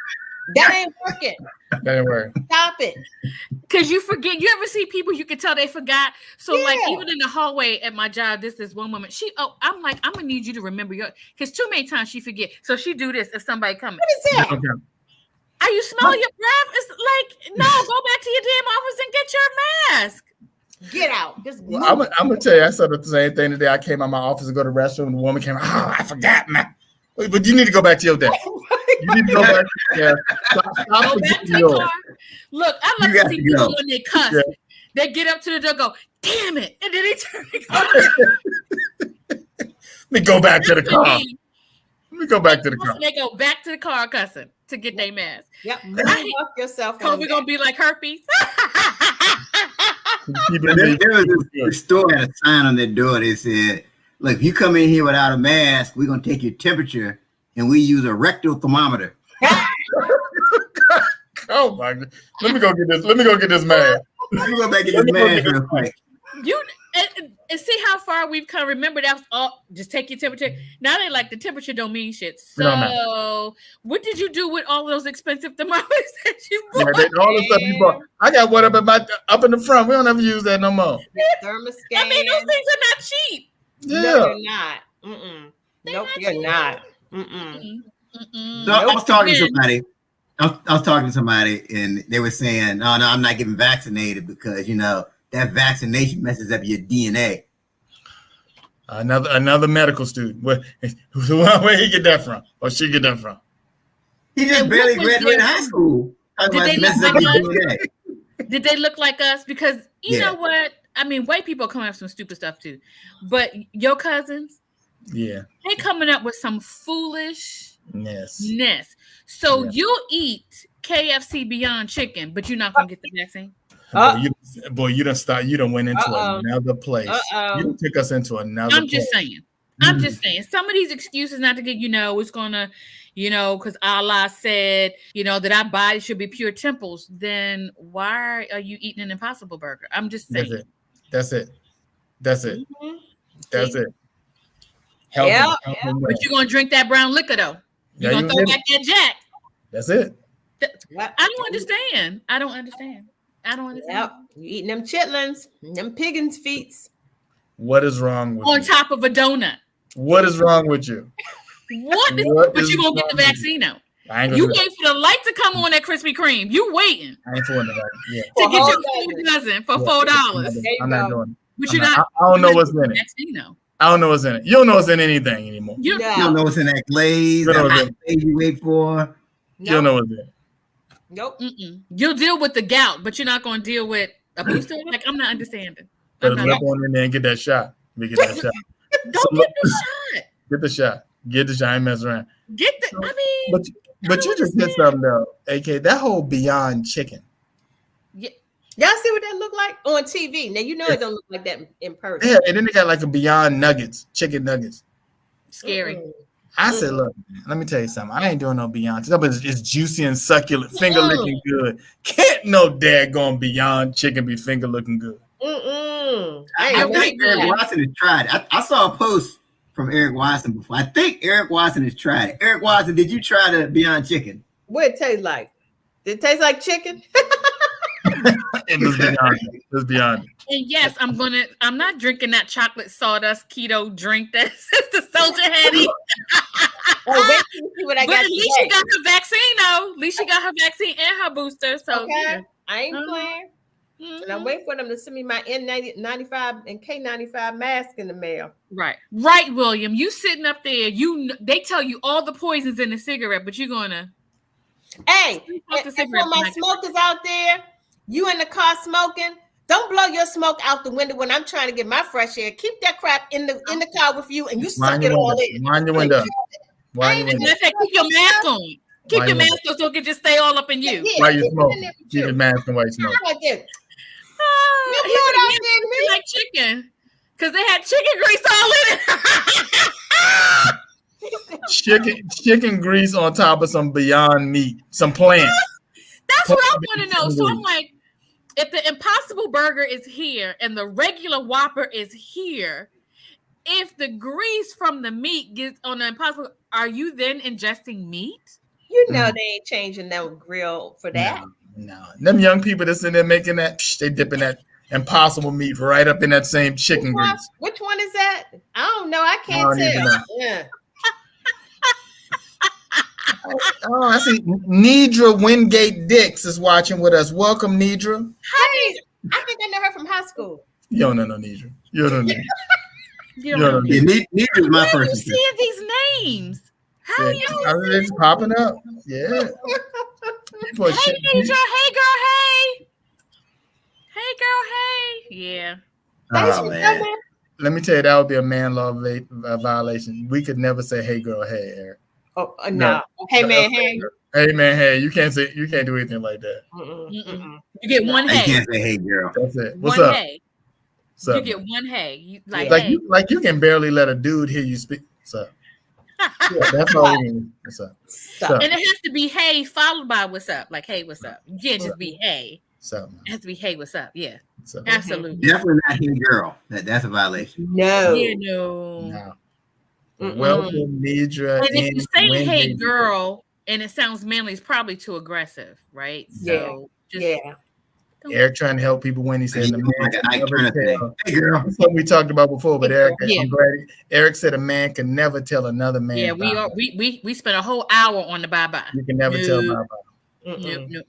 That ain't working. That ain't working. Stop it. Because you forget. You ever see people you can tell they forgot? So like even in the hallway at my job, this one woman. I'm like, I'm gonna need you to remember because too many times she forget. So she do this if somebody coming. What is that? Okay. Are you smelling your breath? It's like, no, go back to your damn office and get your mask. Get out. Just I'm gonna tell you, I said the same thing today. I came out of my office to go to the restroom, and the woman came, I forgot, man. But you need to go back to your desk. You need to go back. Yeah. Stop go back to the car. Look, I like to see people when they cuss. Yeah. They get up to the door, go, damn it, and then they turn and go. Let me go back to the car. Let me go back to the car. They go back to the car cussing to get their mask. Yep. Fuck yourself. We're gonna be like herpes. There was this store had a sign on their door. They said, look, if you come in here without a mask, we're gonna take your temperature and we use a rectal thermometer. Oh my God. Let me go get this mask. Let me go back and get this mask real quick. And see how far we've come. Remember, that was all just take your temperature. Now they like the temperature don't mean shit. So what did you do with all those expensive thermometers that you bought? All the stuff you bought. I got one up in the front. We don't ever use that no more. Thermoscan. I mean, those things are not cheap. Yeah. No, you're not. Nope, you're not. So I was talking to somebody. I was talking to somebody, and they were saying, "No, I'm not getting vaccinated because that vaccination messes up your DNA." Another medical student. Where he get that from? Or she get that from? He just barely graduated high school. Did they look like us? Because you know what? I mean, white people come up with some stupid stuff too, but your cousins, they coming up with some foolishness. So you'll eat KFC Beyond Chicken, but you're not gonna get the vaccine. You done start. You done went into another place. You took us into another. I'm just saying. Some of these excuses not to get, it's gonna, because Allah said, that our body should be pure temples. Then why are you eating an Impossible Burger? I'm just saying. That's it. Mm-hmm. That's it. Yeah. But you're gonna drink that brown liquor though. You're gonna throw back that Jack. That's it. I don't understand. Yep. You eating them chitlins, them piggin's feet. What is wrong with you? On top of a donut. What is wrong with you? But you gonna get the vaccine out. You wait for the light to come on that Krispy Kreme. You waiting. I ain't doing that. To get your food dozen for $4. I'm not doing it. But you're not. I don't know what's in it. I don't know what's in it. You don't know what's in anything anymore. You don't know what's in that glaze. That you wait for. You don't know what's in it. Nope. You'll deal with the gout, but you're not going to deal with a booster. Like, I'm not understanding. Better flip on in there and get that shot. Get the shot. Get the shot. I ain't messing around. But you just hit something though, AK. That whole Beyond Chicken. Yeah. Y'all see what that look like on TV? Now it don't look like that in person. Yeah, and then they got like a Beyond Nuggets, chicken nuggets. Scary. I said, look, let me tell you something. I ain't doing no Beyond. But it's juicy and succulent, finger licking good. Can't no daggone Beyond chicken be finger looking good. I think Eric Watson has tried it. I saw a post from Eric Watson before. I think Eric Watson has tried it. Eric Watson, did you try the Beyond Chicken? What it taste like? Did it taste like chicken? It was Beyond. And yes, I'm not drinking that chocolate sawdust keto drink that Sister Soldier had. Wait to see what I got. At least she got her vaccine, though. At least she got her vaccine and her booster. So okay. I ain't playing. And I'm waiting for them to send me my N95 and K95 mask in the mail. Right, William. You sitting up there. They tell you all the poisons in the cigarette, but you're gonna. Hey, and for my smokers out there, you in the car smoking. Don't blow your smoke out the window when I'm trying to get my fresh air. Keep that crap in the car with you, and you suck it all in. Mind your window. Keep your mask on. Keep your mask on so it can just stay all up in you. While you smoke, keep your mask on while you smoke. You like chicken because they had chicken grease all in it. Chicken grease on top of some Beyond Meat, some plants. That's what I want to know. So I'm like, if the Impossible Burger is here and the regular Whopper is here, if the grease from the meat gets on the Impossible, are you then ingesting meat? You know they ain't changing that grill for that. No. Them young people that's in there making that, they dipping that Impossible meat right up in that same chicken grease. Which one is that? I don't know. I can't tell. Yeah. Oh, I see. Nidra Wingate Dix is watching with us. Welcome, Nidra. Hi. I think I know her from high school. You don't know Nidra. You don't know. Nidra's my first. You seeing these names? How are you? It's popping up. Yeah. Hey, Nidra. Hey, girl. Hey. Hey, girl. Hey. Yeah. Oh, man. Let me tell you, that would be a man law violation. We could never say, "Hey, girl. Hey, Eric." Oh no! Hey man, hey. Hey man, hey. You can't do anything like that. You get one hey. You can't say hey girl. That's it. What's up? Hey. You get one hey. Like you can barely let a dude hear you speak. What's up? Yeah, that's all we need. What's up? And it has to be hey followed by what's up. Like hey, what's up? You can't just be hey. So it has to be hey, what's up? Yeah. Absolutely. Definitely not hey girl. That's a violation. No. Yeah, no. Welcome, Nidra. And if you say hey girl and it sounds manly, it's probably too aggressive, right? So Eric trying to help people when he said the man. Hey girl. That's what we talked about before, but Eric, I'm glad Eric said a man can never tell another man. Yeah, we spent a whole hour on the bye-bye. You can never tell bye-bye. No.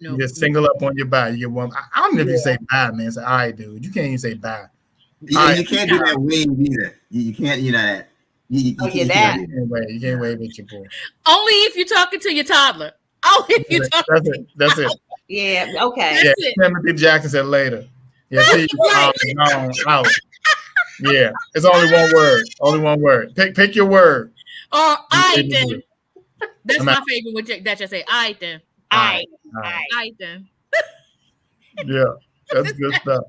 You just single up on your bye. You get one. I don't know if you say bye, man. Say, all right, dude. You can't even say bye. You can't do that wave either. You can't, that. You can't wave at your boy. Only if you're talking to your toddler. Only if you're talking. That's it. Yeah. Okay. That's it. Timothy Jackson said later. Yeah. See, out. Yeah. It's only one word. Only one word. Pick your word. Or I then. That's my favorite. With that just say I then. I then. Yeah. That's good stuff.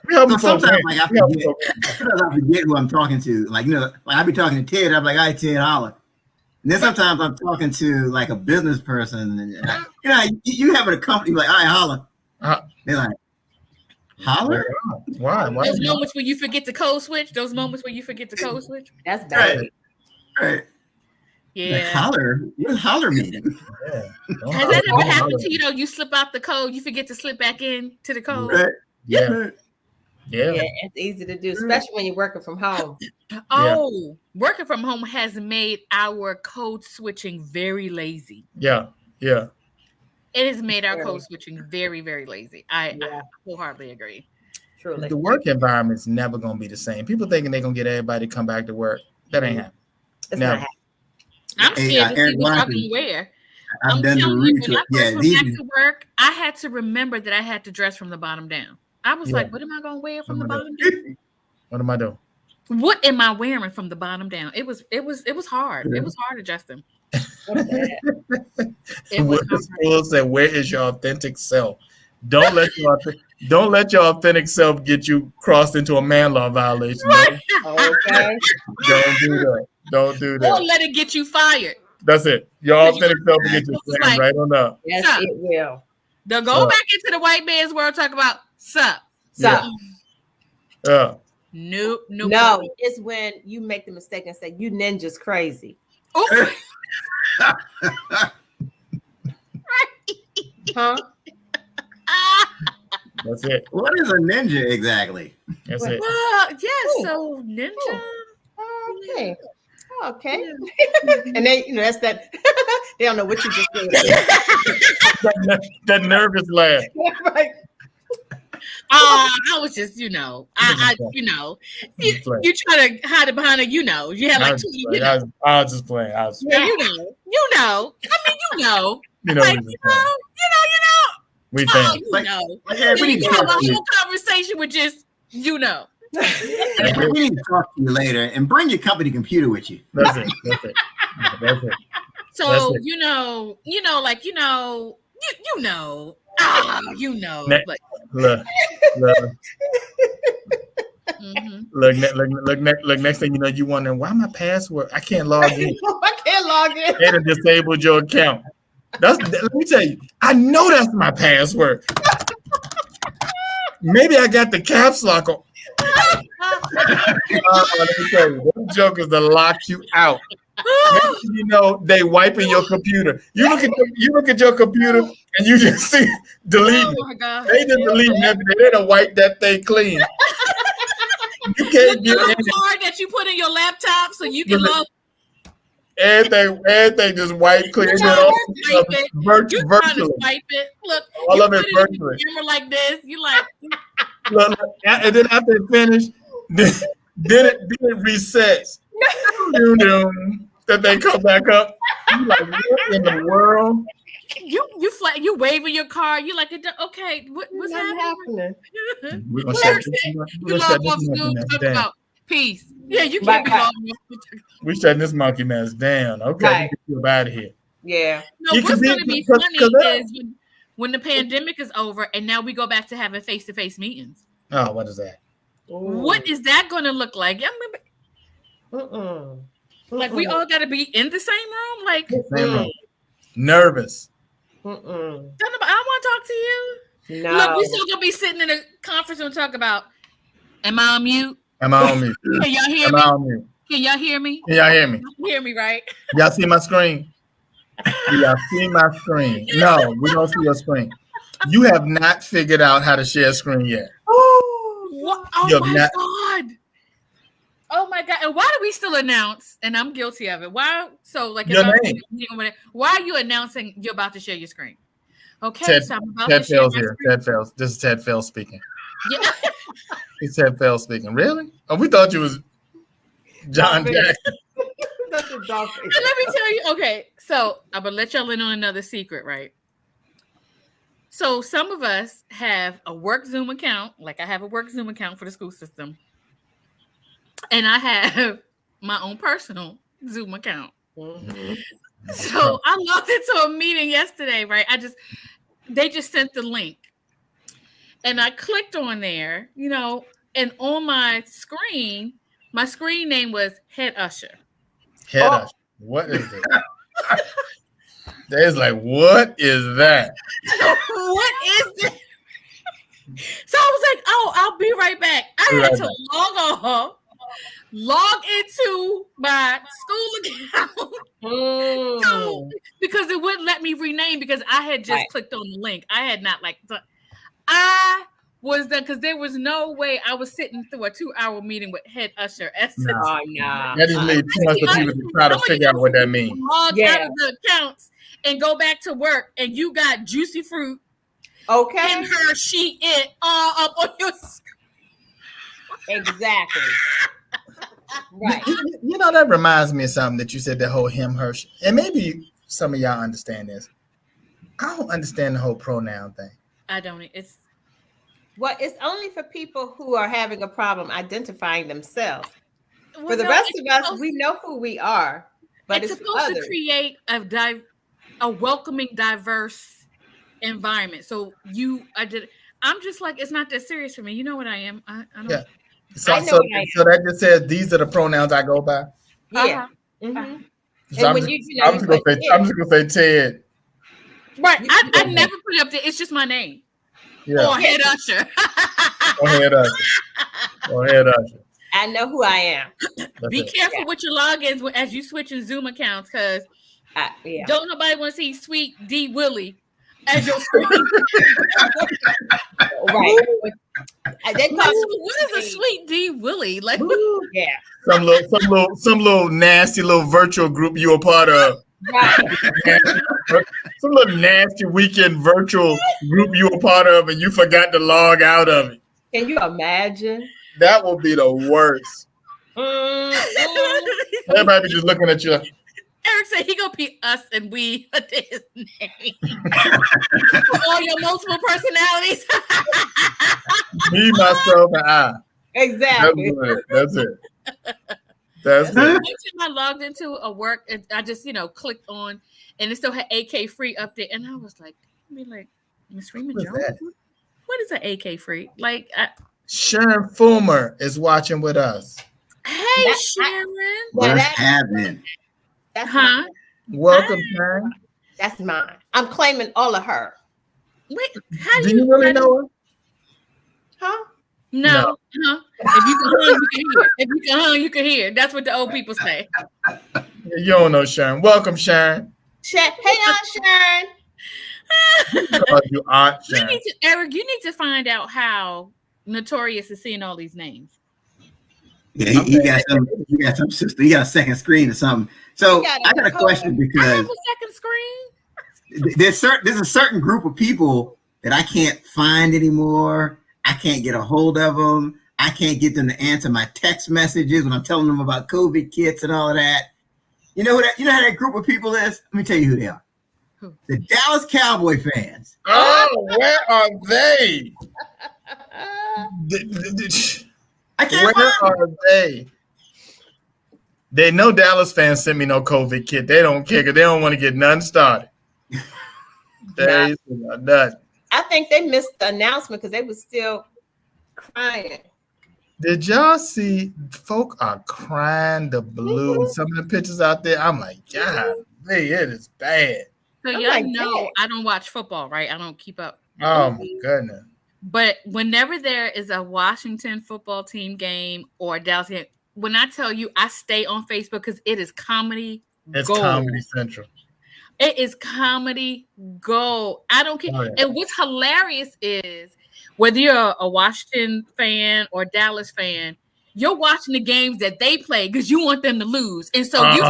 Sometimes I forget who I'm talking to. Like I be talking to Ted. I'm like, "Hi, Ted, holla." And then sometimes I'm talking to like a business person, and you having a company like, "All right, holla." They're like, "Holler?" Why? Those moments where you forget to code switch. That's bad. Right. Yeah. Like, holler. What does holler mean? Yeah. Has that ever happened to you? You slip out the code, you forget to slip back in to the code. Right. Yeah. It's easy to do, especially when you're working from home. Working from home has made our code switching very lazy. Yeah. It has made our code switching very, very lazy. I wholeheartedly agree. Truly. The work environment's never going to be the same. People thinking they're going to get everybody to come back to work. That ain't happening. It's not happening. I'm scared to see what I'm going to wear. I've done the research. When I first went back to work, I had to remember that I had to dress from the bottom down. I was like, what am I going to wear from the bottom down? What am I doing? What am I wearing from the bottom down? It was hard. Yeah. It was hard adjusting. Sproul said, "Where is your authentic self? Don't let your authentic self get you crossed into a man law violation. Right. Okay. Don't do that. Don't do that. Don't let it get you fired. That's it. Your authentic self will get you like, right on up. Yes, it will. They'll go back into the white man's world, talk about sup. Sup. Yeah. No, it's when you make the mistake and say, you ninja's crazy. Huh? That's it. What is a ninja exactly? That's it. Well, yes, so ninja. Okay. And then, that's that. They don't know what you just did. that nervous laugh. Right. I was just, I you try to hide it behind it, you had like 2, I was just playing. I mean, We think. we need to have a whole conversation with just, We need to talk to you later and bring your company computer with you. That's it. So, That's it. Look, next thing you know, you wondering why my password, I can't log in. They have disabled your account. Let me tell you, I know that's my password. Maybe I got the caps lock on. Let me tell you, those jokers that lock you out. They wiping your computer. You look at your computer and you just see delete. Oh my God. They just delete everything. They done wipe that thing clean. You can't get the card that you put in your laptop so you can log. Everything just wipe clean. Virtually. Wipe it. Look, all of it virtually. Camera like this. You like. Look, and then after it finished, then it resets. That they come back up. You like, what in the world? You waving your card. You like, okay, what's happening? We're gonna shut this about peace. Yeah, you can't be all. We shutting this monkey mess down. Okay, right. Get you out of here. Yeah. No, what's going to be funny is when the pandemic is over and now we go back to having face-to-face meetings. Oh, what is that? What is that going to look like? I remember. Like we all got to be in the same room, like nervous. I want to talk to you. No. Look, we still gonna be sitting in a conference and talk about. Am I on mute? Am I on mute? Can y'all hear me? Can y'all hear me? Can y'all hear me? You hear me, right? Y'all see my screen? Y'all see my screen? No, we don't see your screen. You have not figured out how to share screen yet. What? Oh my God. Oh my God! And why do we still announce? And I'm guilty of it. Why? So like, why are you announcing you're about to share your screen? Okay, so I'm about to share Fell's here. Ted Fells. This is Ted Fells speaking. Yeah, it's Ted Fells speaking. Really? Oh, we thought you was John Jackson. Let me tell you. Okay, so I'm gonna let y'all in on another secret, right? So some of us have a work Zoom account. Like I have a work Zoom account for the school system. And I have my own personal Zoom account. Mm-hmm. So I logged into a meeting yesterday, right? They just sent the link. And I clicked on there, and on my screen name was Head Usher. Head Usher. What is it? There's like, what is that? What is it? So I was like, I'll be right back. I had to log into my school account because it wouldn't let me rename because I had just clicked on the link. I had not I was done because there was no way I was sitting through a 2-hour meeting with Head Usher. That is made too much for people to try to figure out what that means. Log out of the accounts and go back to work, and you got Juicy Fruit. Okay. And her, she, it, all up on your screen. Exactly. Right. That reminds me of something that you said, that whole him, her, and maybe some of y'all understand this. I don't understand the whole pronoun thing. I don't. It's only for people who are having a problem identifying themselves. For the rest of us, we know who we are. But it's supposed to create a welcoming, diverse environment. So I'm just like, it's not that serious for me. You know what I am? I don't. Yeah. So that just says these are the pronouns I go by. Yeah. Mm-hmm. So I'm just gonna say Ted. Right. I never put it up there. It's just my name. Yeah. Or Head Usher. Or Head Usher. I know who I am. Be careful with your logins as you switch your Zoom accounts, because don't nobody want to see Sweet D Willie as your screen. Right. They call what is a Sweet D Willie? Like, yeah. Some little nasty little virtual group you a part of. Right. Some little nasty weekend virtual group you a part of, and you forgot to log out of it. Can you imagine? That would be the worst. Everybody be just looking at you. Eric said he gonna be us and we his name. For all your multiple personalities. Me, myself, and I. Exactly. That's it. That's it. One time I logged into a work and I just, clicked on, and it still had AK free up there, and I was like, Miss Freeman Jones, what is an AK free? Like, Sharon Fulmer is watching with us. Hey, Sharon. What's happening? Welcome, Sharon. That's mine. I'm claiming all of her. Wait, how do you really know her? Huh? No. If you can hum, you can hear. If you can hum, you can hear. That's what the old people say. You don't know Sharon. Welcome, Sharon. Hey, Aunt Sharon. You Aunt Sharon. Eric, you need to find out how Notorious is seeing all these names. Yeah, he got some sister. He got a second screen or something. So I got a question because I have a second screen. There's a certain group of people that I can't find anymore. I can't get a hold of them. I can't get them to answer my text messages when I'm telling them about COVID kits and all of that. You know how that group of people is? Let me tell you who they are. Who? The Dallas Cowboy fans. Oh, where are they? I can't Where find are they? They know Dallas fans sent me no COVID kit. They don't care because they don't want to get none started. They nothing. I think they missed the announcement because they were still crying. Did y'all see? Folk are crying the blues. Some of the pictures out there, I'm like, God, it is bad. So y'all know I don't watch football, right? I don't keep up. Oh my goodness. But whenever there is a Washington football team game or a Dallas game, when I tell you I stay on Facebook because it is comedy. It's gold. Comedy Central. It is comedy gold. I don't care. Oh, yeah. And what's hilarious is whether you're a Washington fan or Dallas fan, you're watching the games that they play because you want them to lose. And so you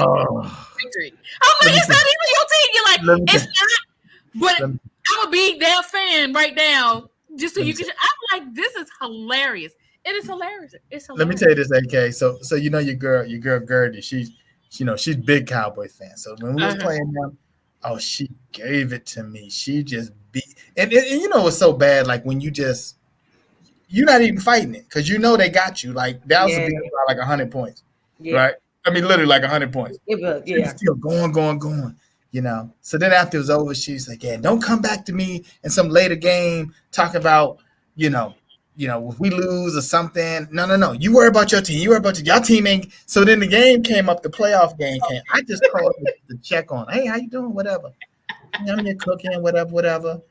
victory. I'm like, it's not even your team. You're like, it's not. But I'm going to be their fan right now just so you can. I'm like, this is hilarious. It is hilarious. It's hilarious. Let me tell you this, AK. So you know your girl Gertie, she's big Cowboy fan. So when we was playing them, she gave it to me. She just beat, and you know it's so bad. Like when you're not even fighting it because you know they got you. Like that was beat by like 100 points, right? I mean, literally like 100 points. It was, still going. You know. So then after it was over, she's like, "Yeah, don't come back to me in some later game talking about if we lose or something. No. You worry about your team. You worry about your team ain't." So then the game came up, the playoff game came. I just called to check on. Hey, how you doing? Whatever. I'm here cooking, whatever.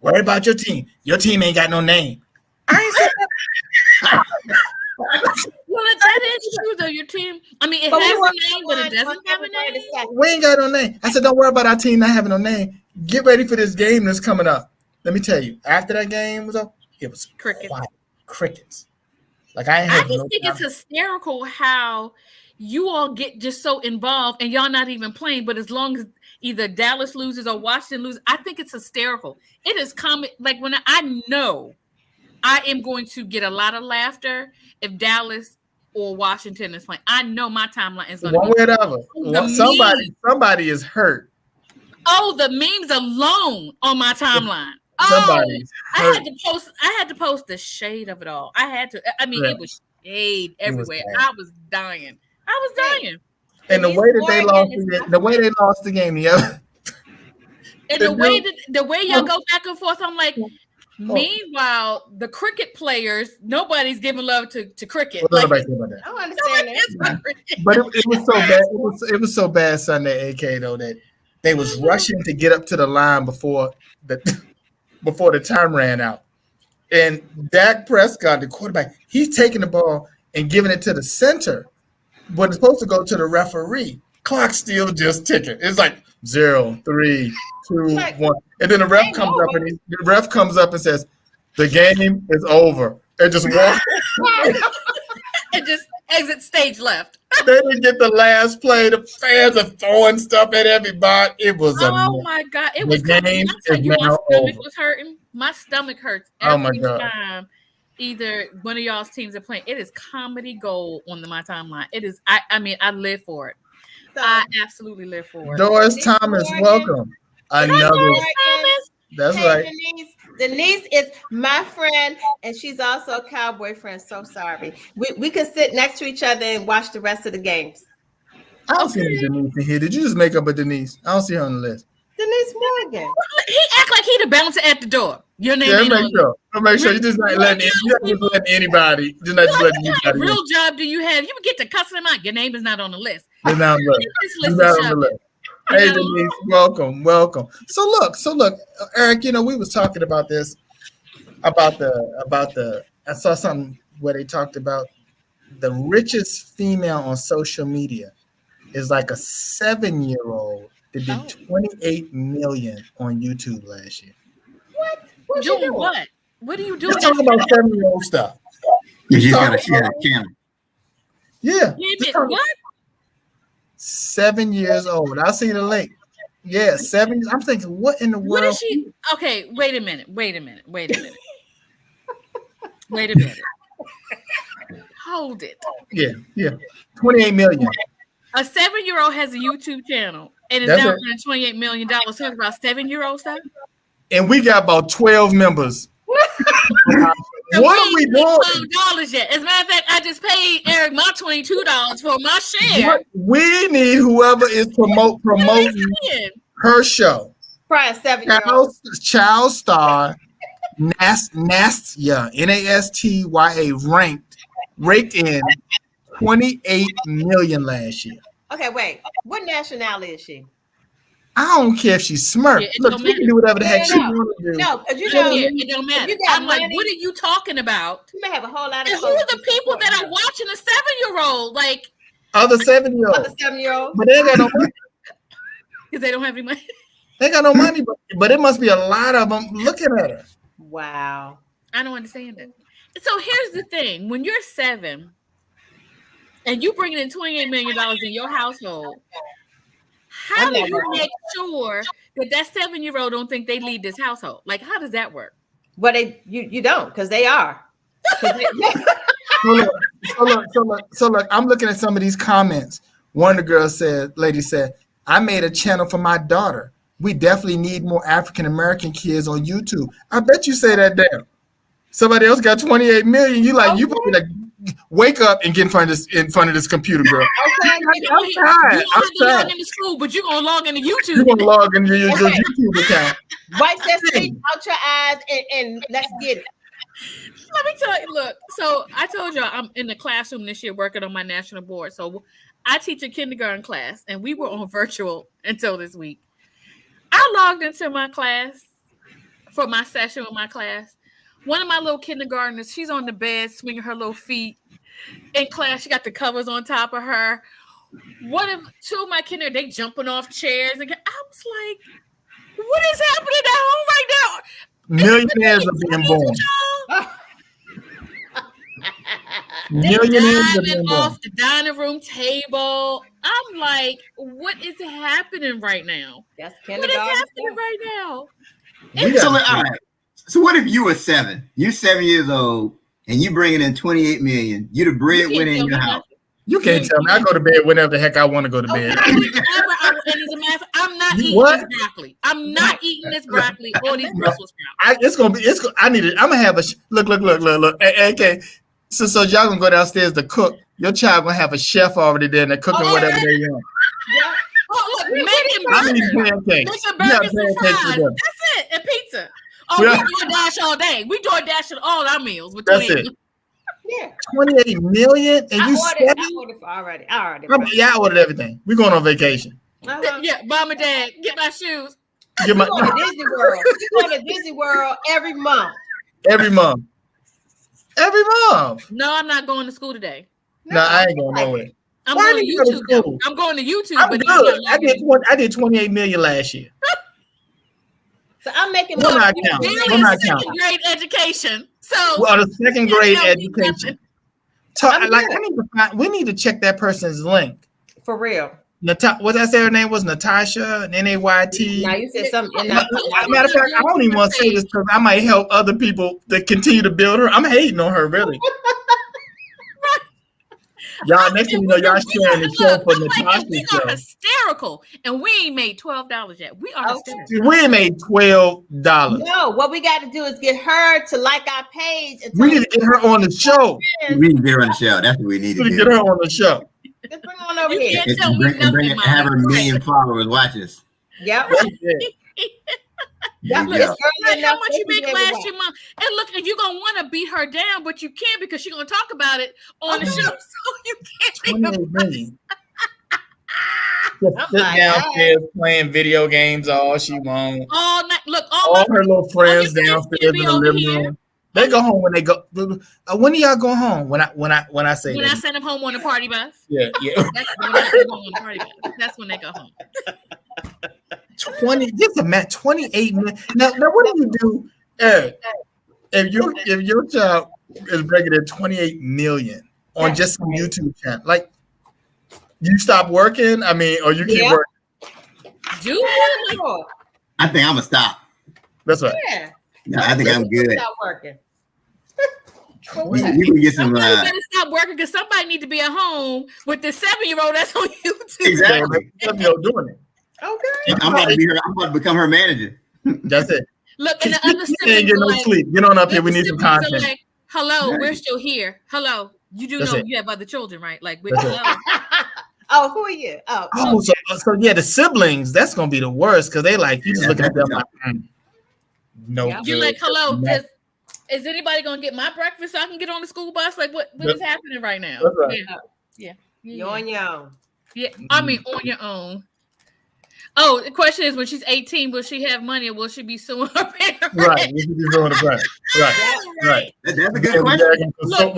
Worry about your team. Your team ain't got no name. I ain't said that. Well, that is true though. Your team. I mean, it has a name, but it doesn't have a name. We ain't got no name. I said, don't worry about our team not having no name. Get ready for this game that's coming up. Let me tell you. After that game was up. It was crickets. Like I just think it's hysterical how you all get just so involved and y'all not even playing. But as long as either Dallas loses or Washington loses, I think it's hysterical. It is common. Like when I know I am going to get a lot of laughter if Dallas or Washington is playing. I know my timeline is going to be one way or another. Somebody is hurt. Oh, the memes alone on my timeline. I had to post the shade of it all. I had to. I mean, it was shade everywhere. I was dying. And the way that they lost the game, and the way y'all go back and forth, I'm like, Meanwhile, the cricket players, nobody's giving love to cricket. Well, nobody cares about that. I don't understand that. But it was so bad. It was so bad Sunday, AK though, that they was rushing to get up to the line before the time ran out. And Dak Prescott, the quarterback, he's taking the ball and giving it to the center, but it's supposed to go to the referee. Clock still just ticking. It's like 0, 3, 2, 1, and then the ref comes up and says, "The game is over," and just walks. And just exit stage left. They didn't get the last play. The fans are throwing stuff at everybody. It was my God! It was the game is now my stomach over. was hurting. My stomach hurts every time either one of y'all's teams are playing. It is comedy gold on my timeline. It is. I mean, I live for it. So, I absolutely live for it. Doris Thomas, welcome. Another. That's right. Denise is my friend, and she's also a Cowboy friend. So sorry. We can sit next to each other and watch the rest of the games. I don't see any Denise in here. Did you just make up a Denise? I don't see her on the list. Denise Morgan. He act like he the bouncer at the door. Your name ain't on sure. Make sure you just not letting anybody. Just not just letting anybody. What real job do you have? You get to cussing him out. Your name is not on the list. It's not on the list. Hey Denise, welcome. So look, Eric. You know we was talking about this, about the. I saw something where they talked about the richest female on social media is like a 7-year-old that did 28 million on YouTube last year. What? Doing what? What are you doing? Just talking about 7-year-old stuff. You got to share that camera. Yeah. What? 7 years old. I'll see the link. Yeah, 7. I'm thinking, what in the world? What is she? Okay, wait a minute. Hold it. Yeah. 28 million. A 7-year-old has a YouTube channel and is now earning $28 million. Talking about 7-year-old stuff. And we got about 12 members. What are we doing? $12 yet. As a matter of fact, I just paid Eric my $22 for my share. We need whoever is promoting her show. Probably a 7-year-old. Child star Nastya, Nastya, raked in 28 million last year. Okay, wait. What nationality is she? I don't care if she's smart. Yeah, look, she can do whatever the heck she wants to do. No, because it don't matter. I'm like, what are you talking about? You may have a whole lot of. And who are the people that are watching a 7-year-old? Like other 7-year-olds. But they ain't got no money. Because they don't have any money. They got no money, but it must be a lot of them looking at her. Wow. I don't understand it. So here's the thing: when you're 7 and you bringing in $28 million in your household. How do you make sure that 7-year-old don't think they lead this household? Like, how does that work? Well, you don't, because they are. So look, I'm looking at some of these comments. One of the lady said, I made a channel for my daughter. We definitely need more African-American kids on YouTube. I bet you say that damn. Somebody else got 28 million. You probably like wake up and get in front of this computer, girl. Okay. I'm tired. You don't have to log into school, but you're gonna log into YouTube. You're gonna log into your YouTube account. Wipe that sleep out your eyes and let's get it. Let me tell you, look. So I told y'all I'm in the classroom this year working on my national board. So I teach a kindergarten class, and we were on virtual until this week. I logged into my class for my session with my class. One of my little kindergartners, she's on the bed swinging her little feet. In class, she got the covers on top of her. Two of my kindergartners, they jumping off chairs. And I was like, what is happening at home right now? Millionaires are being born. Millionaires are being born. Off the dining room table. I'm like, what is happening right now? That's what is happening right now? All right. So what if you were 7? You're 7 years old, and you bringing in 28 million. You're the breadwinner in your house. You can't tell me. I go to bed whenever the heck I want to go to bed. I'm not eating this broccoli. I'm not eating this broccoli or these Brussels sprouts. I need it. I'm gonna have a look. Okay. So y'all gonna go downstairs to cook. Your child gonna have a chef already there and they're cooking whatever they want. Yeah. Oh, look, making burgers. Making burgers and fries. That's it. And pizza. Oh, we DoorDash all day. We DoorDash all our meals. With That's it. Yeah. 28 million, and you I ordered already. I ordered everything. We're going on vacation. Yeah, mom and dad, get my shoes. We're going to Disney World. We're going to Disney World every month. Every month. No, I'm not going to school today. No, I ain't going nowhere. I'm going to YouTube. I'm going to YouTube. I'm good. I did 28 million last year. So I'm making more. Second grade education. So the second grade education. We need to check that person's link. For real. What I say her name was Natasha, Nayt. Now you said something. Matter of fact, I don't even want to say this because I might help other people that continue to build her. I'm hating on her, really. Y'all, next thing you know, y'all sharing the show for Natasha. We are hysterical, and we ain't made $12 yet. We are hysterical. We ain't made $12. No, what we got to do is get her to like our page. And we need to get her on the show. We need to get her on the show. That's what we need to do. Get her on the show. Just bring her on over here. And have her million followers watch us. Yep. Look, how much you make last year, Mom? And look, you're gonna want to beat her down, but you can't because she's gonna talk about it on the show. So you can't. Just sit downstairs playing video games all she wants. All night. Look, all her little friends downstairs in the living room. They go home when they go. When do y'all go home? When I say when I send them home on the party bus. Yeah. That's when I send them home on the party bus. That's when they go home. 28 million. Now what do you do, Eric? If your child is bringing in 28 million on just some YouTube channel, like you stop working? I mean, or you keep working? I think I'm gonna stop. That's right. Yeah. No, I think I'm good. Stop working. We can get some. You better stop working because somebody need to be at home with this 7-year-old that's on YouTube. Exactly. 7-year-old doing it. Okay. I'm about to become her manager. That's it. Look, and the other siblings ain't getting no sleep. Get on up here. We need some content. Like, hello, we're still here. Hello. You do know you have other children, right? Like, hello. Oh, who are you? So yeah, the siblings, that's gonna be the worst because they like you just looking at them like no. Yep. You're like, hello, is anybody gonna get my breakfast so I can get on the school bus? Like what is happening right now? Right. Yeah. You're on your own. Yeah, I mean on your own. Oh, the question is, when she's 18, will she have money or will she be suing her parents? Right, will she be suing her parents? Right. That's a good question. Look,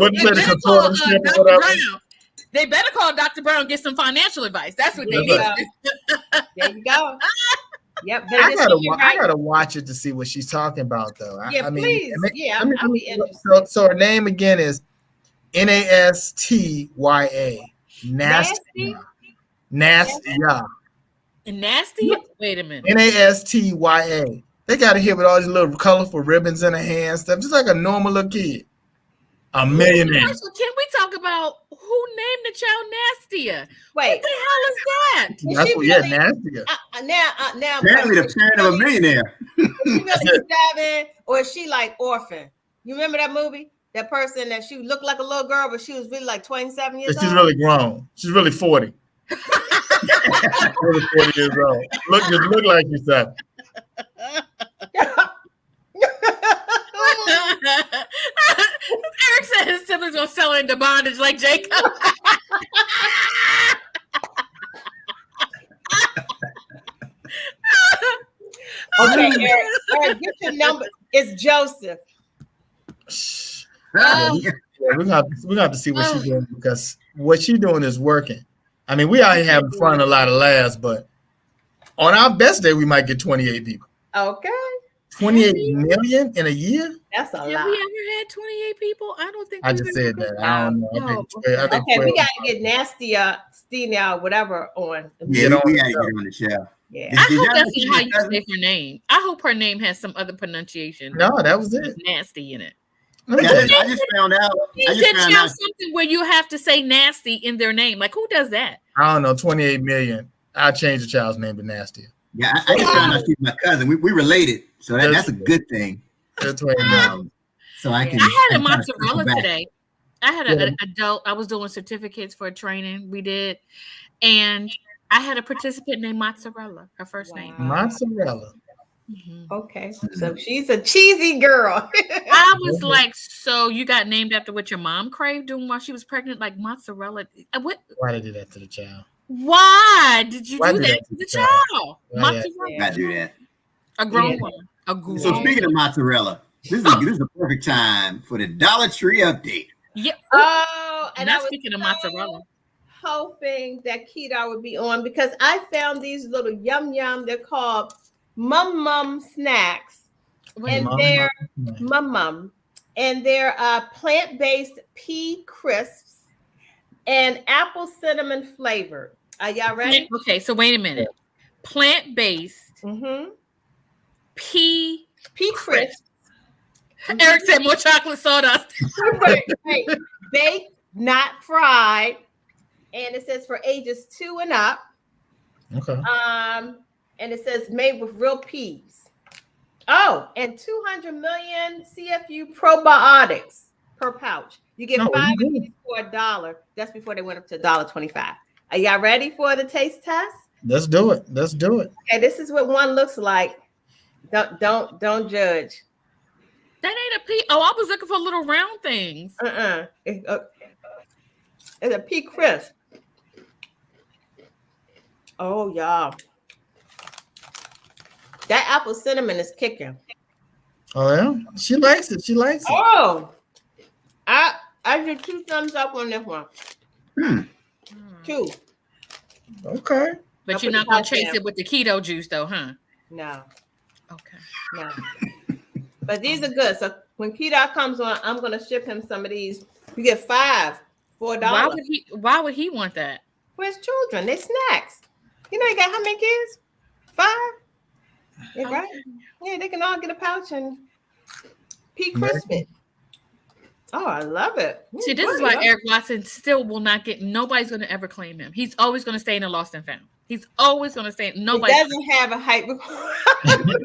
they better call Dr. Brown and get some financial advice. That's what they need. There you go. Yep. I gotta watch it to see what she's talking about, though. Please. I'll be interested. So her name again is Nastya. Nastya. Nasty? Wait a minute. Nastya. They got it here with all these little colorful ribbons in her hand stuff, just like a normal little kid. A millionaire. Can we talk about who named the child Nastya? Wait. What the hell is that? Nastya. Now. Apparently the parent of a millionaire. Is she really 7 or is she like orphan? You remember that movie? That person that she looked like a little girl, but she was really like 27 years old. She's really grown. She's really 40. Really 40 years old. Look like you said. Eric said his siblings gonna sell her into bondage like Jacob. Okay, Eric, get your number. It's Joseph. We're gonna have to see what she's doing because what she's doing is working. I mean, we out here having fun, a lot of laughs, but on our best day, we might get 28 people. Okay. 28 million in a year? That's a lot. Have we ever had 28 people? I don't think. I just said that. I don't know. I think okay, we gotta get Nastya, whatever on. Yeah, we gotta get her on the show. Yeah, I hope that's not how you say her name. I hope her name has some other pronunciation. No, that was it. Nasty in it. I just found out. Something where you have to say nasty in their name. Like, who does that? I don't know. 28 million. I'll change the child's name to Nasty. Yeah, I just found out she's my cousin. We related, so that's a good thing. That's 28 million. So I had a mozzarella today. I had an adult. I was doing certificates for a training we did, and I had a participant named Mozzarella. Her first name. Mozzarella. Mm-hmm. Okay, so she's a cheesy girl. I was like, so you got named after what your mom craved doing while she was pregnant, like mozzarella? What? Why did you do that to the child? Why did you do that to the child? Mozzarella. I do that. A grown woman. A grown. So speaking of mozzarella, this is the perfect time for the Dollar Tree update. Yeah. Oh, and not speaking of mozzarella. Hoping that Keto would be on because I found these little yum. They're called Mum snacks, and they're Mum, and they're plant-based pea crisps and apple cinnamon flavored. Are y'all ready? Okay, so wait a minute. Plant-based pea crisps. Eric said more chocolate sawdust. Wait. Baked, not fried, and it says for ages 2 and up. Okay. And it says made with real peas. Oh, and 200 million CFU probiotics per pouch. You get 5 of these for $1. That's before they went up to $1.25. Are y'all ready for the taste test? Let's do it. Okay, this is what one looks like. Don't judge. That ain't a pea. Oh, I was looking for little round things. It's a pea crisp. Oh, y'all. That apple cinnamon is kicking. Oh, yeah? She likes it. Oh, I did 2 thumbs up on this one. 2. Okay. But you're not going to chase it with the keto juice, though, huh? No. Okay. No. But these are good. So when Keto comes on, I'm going to ship him some of these. You get 5 for $1. Why would he want that? For his children. They snacks. You know, you got how many kids? 5? Yeah, right? Yeah, they can all get a pouch and pea crispy. Oh, I love it. See, this is why Eric Watson still will not get, nobody's going to ever claim him. He's always going to stay in the lost and found. He's always going to stay, nobody. He doesn't have a height requirement.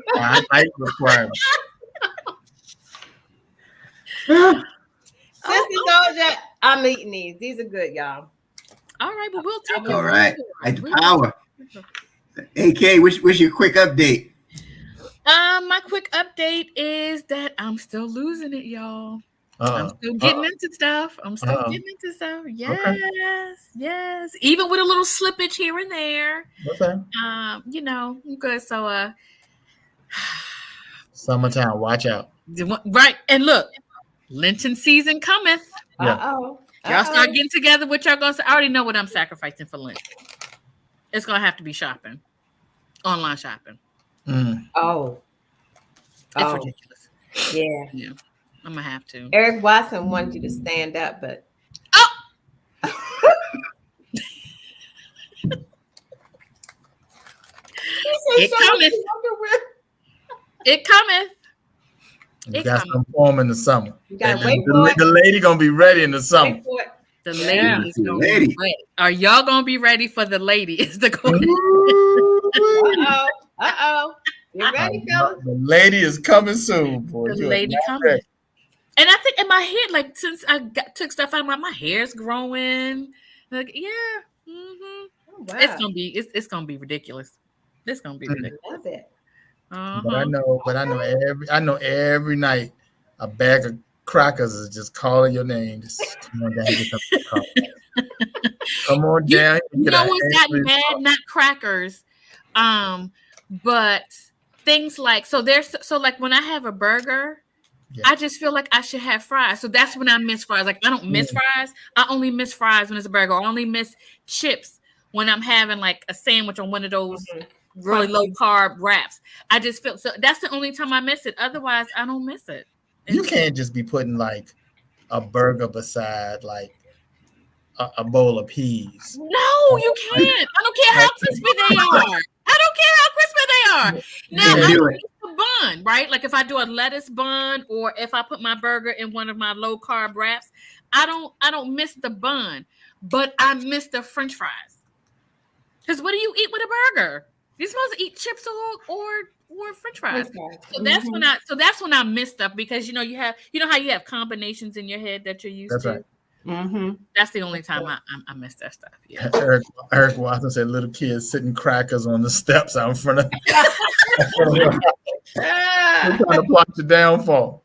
Height requirement. Sister Doja, I'm eating these. These are good, y'all. All right, but we'll take it. All right. Like the power. AK, what's your quick update? My quick update is that I'm still losing it, y'all. I'm still getting into stuff. Yes. Even with a little slippage here and there. Okay. You know, good. So summertime, watch out. Right. And look, Lenten season cometh. Yeah. Y'all start getting together with y'all gonna say, I already know what I'm sacrificing for Lent. It's gonna have to be shopping. Online shopping. Oh. It's ridiculous. Yeah. I'm gonna have to. Eric Watson wanted you to stand up, but It cometh. You got some form in the summer. You gotta wait for it. The lady gonna be ready in the summer. The lady is gonna be ready. Are y'all gonna be ready for the lady? Is the question. Uh-oh. You ready, fellas? The lady is coming soon, boy. The lady coming. Ready. And I think in my head, like since I took stuff out of my hair's growing. Like, yeah. Mm-hmm. Oh, wow. It's gonna be ridiculous. It's gonna be ridiculous. Love it. But I know every night a bag of crackers is just calling your name. Just come on down, get some come on down. You know what's gotten bad? Not crackers, but things like so like when I have a burger, I just feel like I should have fries. So that's when I miss fries. Like I don't miss fries. I only miss fries when it's a burger. I only miss chips when I'm having like a sandwich on one of those really low carb wraps. I just feel so that's the only time I miss it. Otherwise, I don't miss it. You can't just be putting like a burger beside like a bowl of peas. No, you can't. I don't care how crispy they are. Now I miss the bun, right? Like if I do a lettuce bun or if I put my burger in one of my low carb wraps, I don't miss the bun, but I miss the French fries. Because what do you eat with a burger? You're supposed to eat chips or French fries. So that's when I miss stuff because you know how you have combinations in your head that you're used to. Right. Mm-hmm. That's the only time I miss that stuff. Yeah. Eric Watson said little kids sitting crackers on the steps out in front of We're trying to plot your downfall.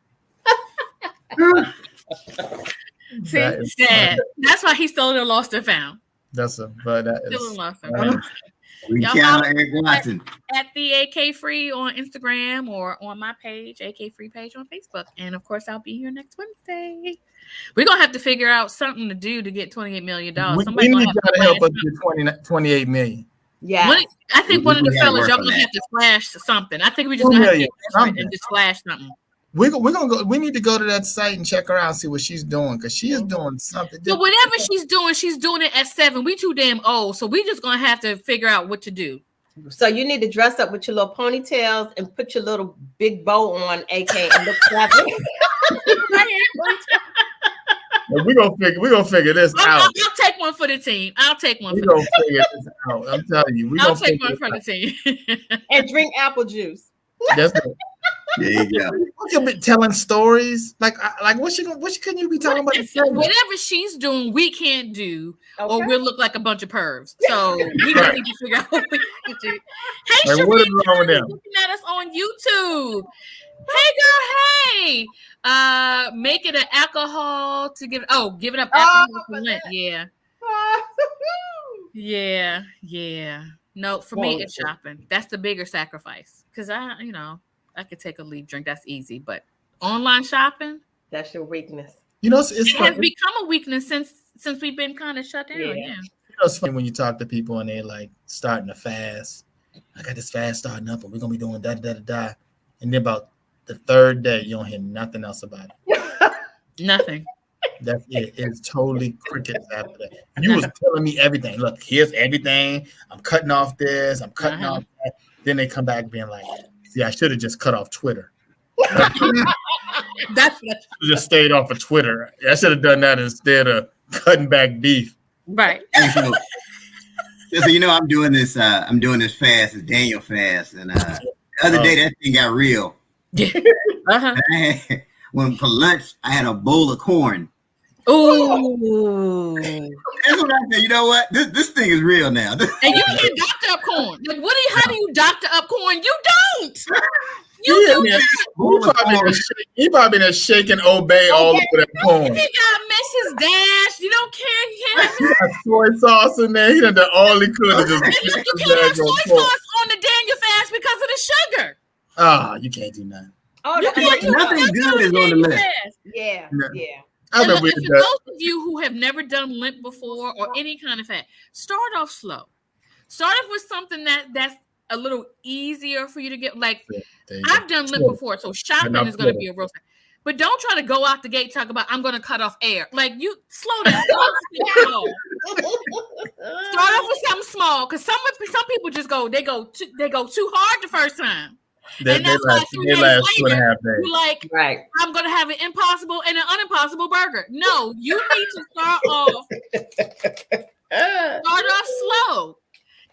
See, sad. That's why he stole and lost and found. That's but that Still is. lost and found. We count Eric Watson at the AK Free on Instagram or on my page, AK Free page on Facebook. And of course, I'll be here next Wednesday. We're gonna have to figure out something to do to get $28 million. We need y'all to help us get 28 million. Yeah, I think one of the fellas y'all gonna have to flash something. I think we just gonna have to get and just flash something. We're gonna go. We need to go to that site and check her out and see what she's doing because she is doing something. So whatever she's doing it at 7. We too damn old, so we just gonna have to figure out what to do. So you need to dress up with your little ponytails and put your little big bow on, AK, and look clever. We're gonna figure this out. I'll take one for the team. We're gonna figure this out. I'm telling you, I'll take one for the team and drink apple juice. That's it. There you go. You'll be telling stories like what couldn't you be talking about? Whatever she's doing, we can't do, or we'll look like a bunch of pervs. So we just need to figure out what we can do. Hey, like, what is wrong with them? Looking at us on YouTube. Hey, girl. Hey, make it an alcohol to give. Give it up alcohol for Lent. Yeah. Yeah. No, for me, it's shopping. That's the bigger sacrifice because I could take a lead drink. That's easy. But online shopping, that's your weakness. It has become a weakness since we've been kind of shut down. Yeah. It's funny when you talk to people and they're like starting to fast. I got this fast starting up, and we're gonna be doing da. And then about the third day, you don't hear nothing else about it. Nothing. That's it. It's totally crickets after that. You was telling me everything. Look, here's everything. I'm cutting off this. I'm cutting off that. Then they come back being like, see, I should have just cut off Twitter. That's just stayed off of Twitter. I should have done that instead of cutting back beef. Right. So I'm doing this. I'm doing this fast. It's Daniel fast, and the other day that thing got real. Yeah. When for lunch I had a bowl of corn. Ooh. That's what I said. You know what? This thing is real now. And you can doctor up corn. Like, how do you doctor up corn? You don't. He probably been shaking obey all over that corn. He got Mrs. Dash. You don't care. He got soy sauce in there. He done all he could. You can't have soy sauce on the Daniel fast because of the sugar. You can't do nothing. Nothing good is on the list. Yeah. And look, for those of you who have never done Lent before or any kind of fast, start off slow. Start off with something that's a little easier for you to get. Like, I've done Lent before, so shopping is going to be a real thing. But don't try to go out the gate talk about I'm going to cut off air. Like, you slow down. Start off with something small because some people just go too hard the first time. And that's why 3 days later, you're like, right, I'm going to have an impossible and an unimpossible burger. No, you need to start off slow.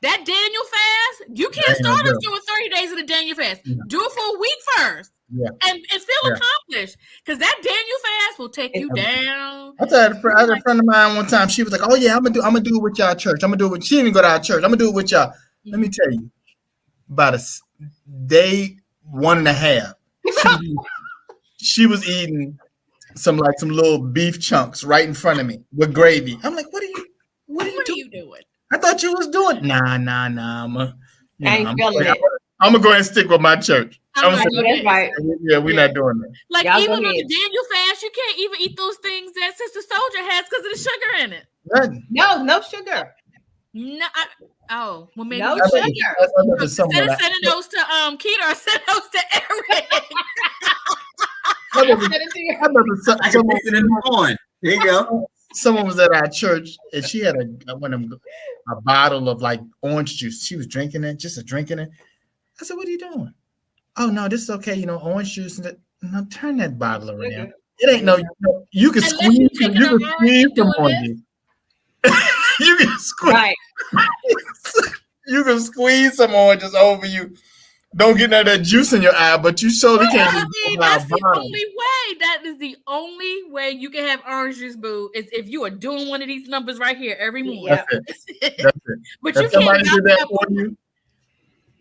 That Daniel fast, you can't start off doing 30 days of the Daniel fast. Do it for a week first and feel accomplished because that Daniel fast will take you down. I had a friend of mine one time. She was like, "Oh yeah, I'm gonna do it with y'all church. I'm gonna do it with." She didn't go to our church. I'm gonna do it with y'all. Let me tell you, about a day 1.5, she was eating some little beef chunks right in front of me with gravy. I'm like, "What are you doing? I thought you was doing." Nah. I'm gonna go ahead and stick with my church. That's right. Yeah, we're not doing that. Like, even on the Daniel fast, you can't even eat those things that Sister Soldier has because of the sugar in it. Nothing. No sugar. No, well, maybe no sugar. Instead of sending those to Keita, send those to Eric. There you go. Someone was at our church and she had a bottle of like orange juice. She was drinking it. I said, "What are you doing?" "Oh no, this is okay. Orange juice." No, turn that bottle around. It ain't no. You can squeeze. You can squeeze some oranges. You can squeeze. Right. You can squeeze some oranges over you. Don't get none of that juice in your eye, but you surely can't. That's the only way. That is the only way you can have orange juice, boo, is if you are doing one of these numbers right here every morning. That's it. But you can't do that for you.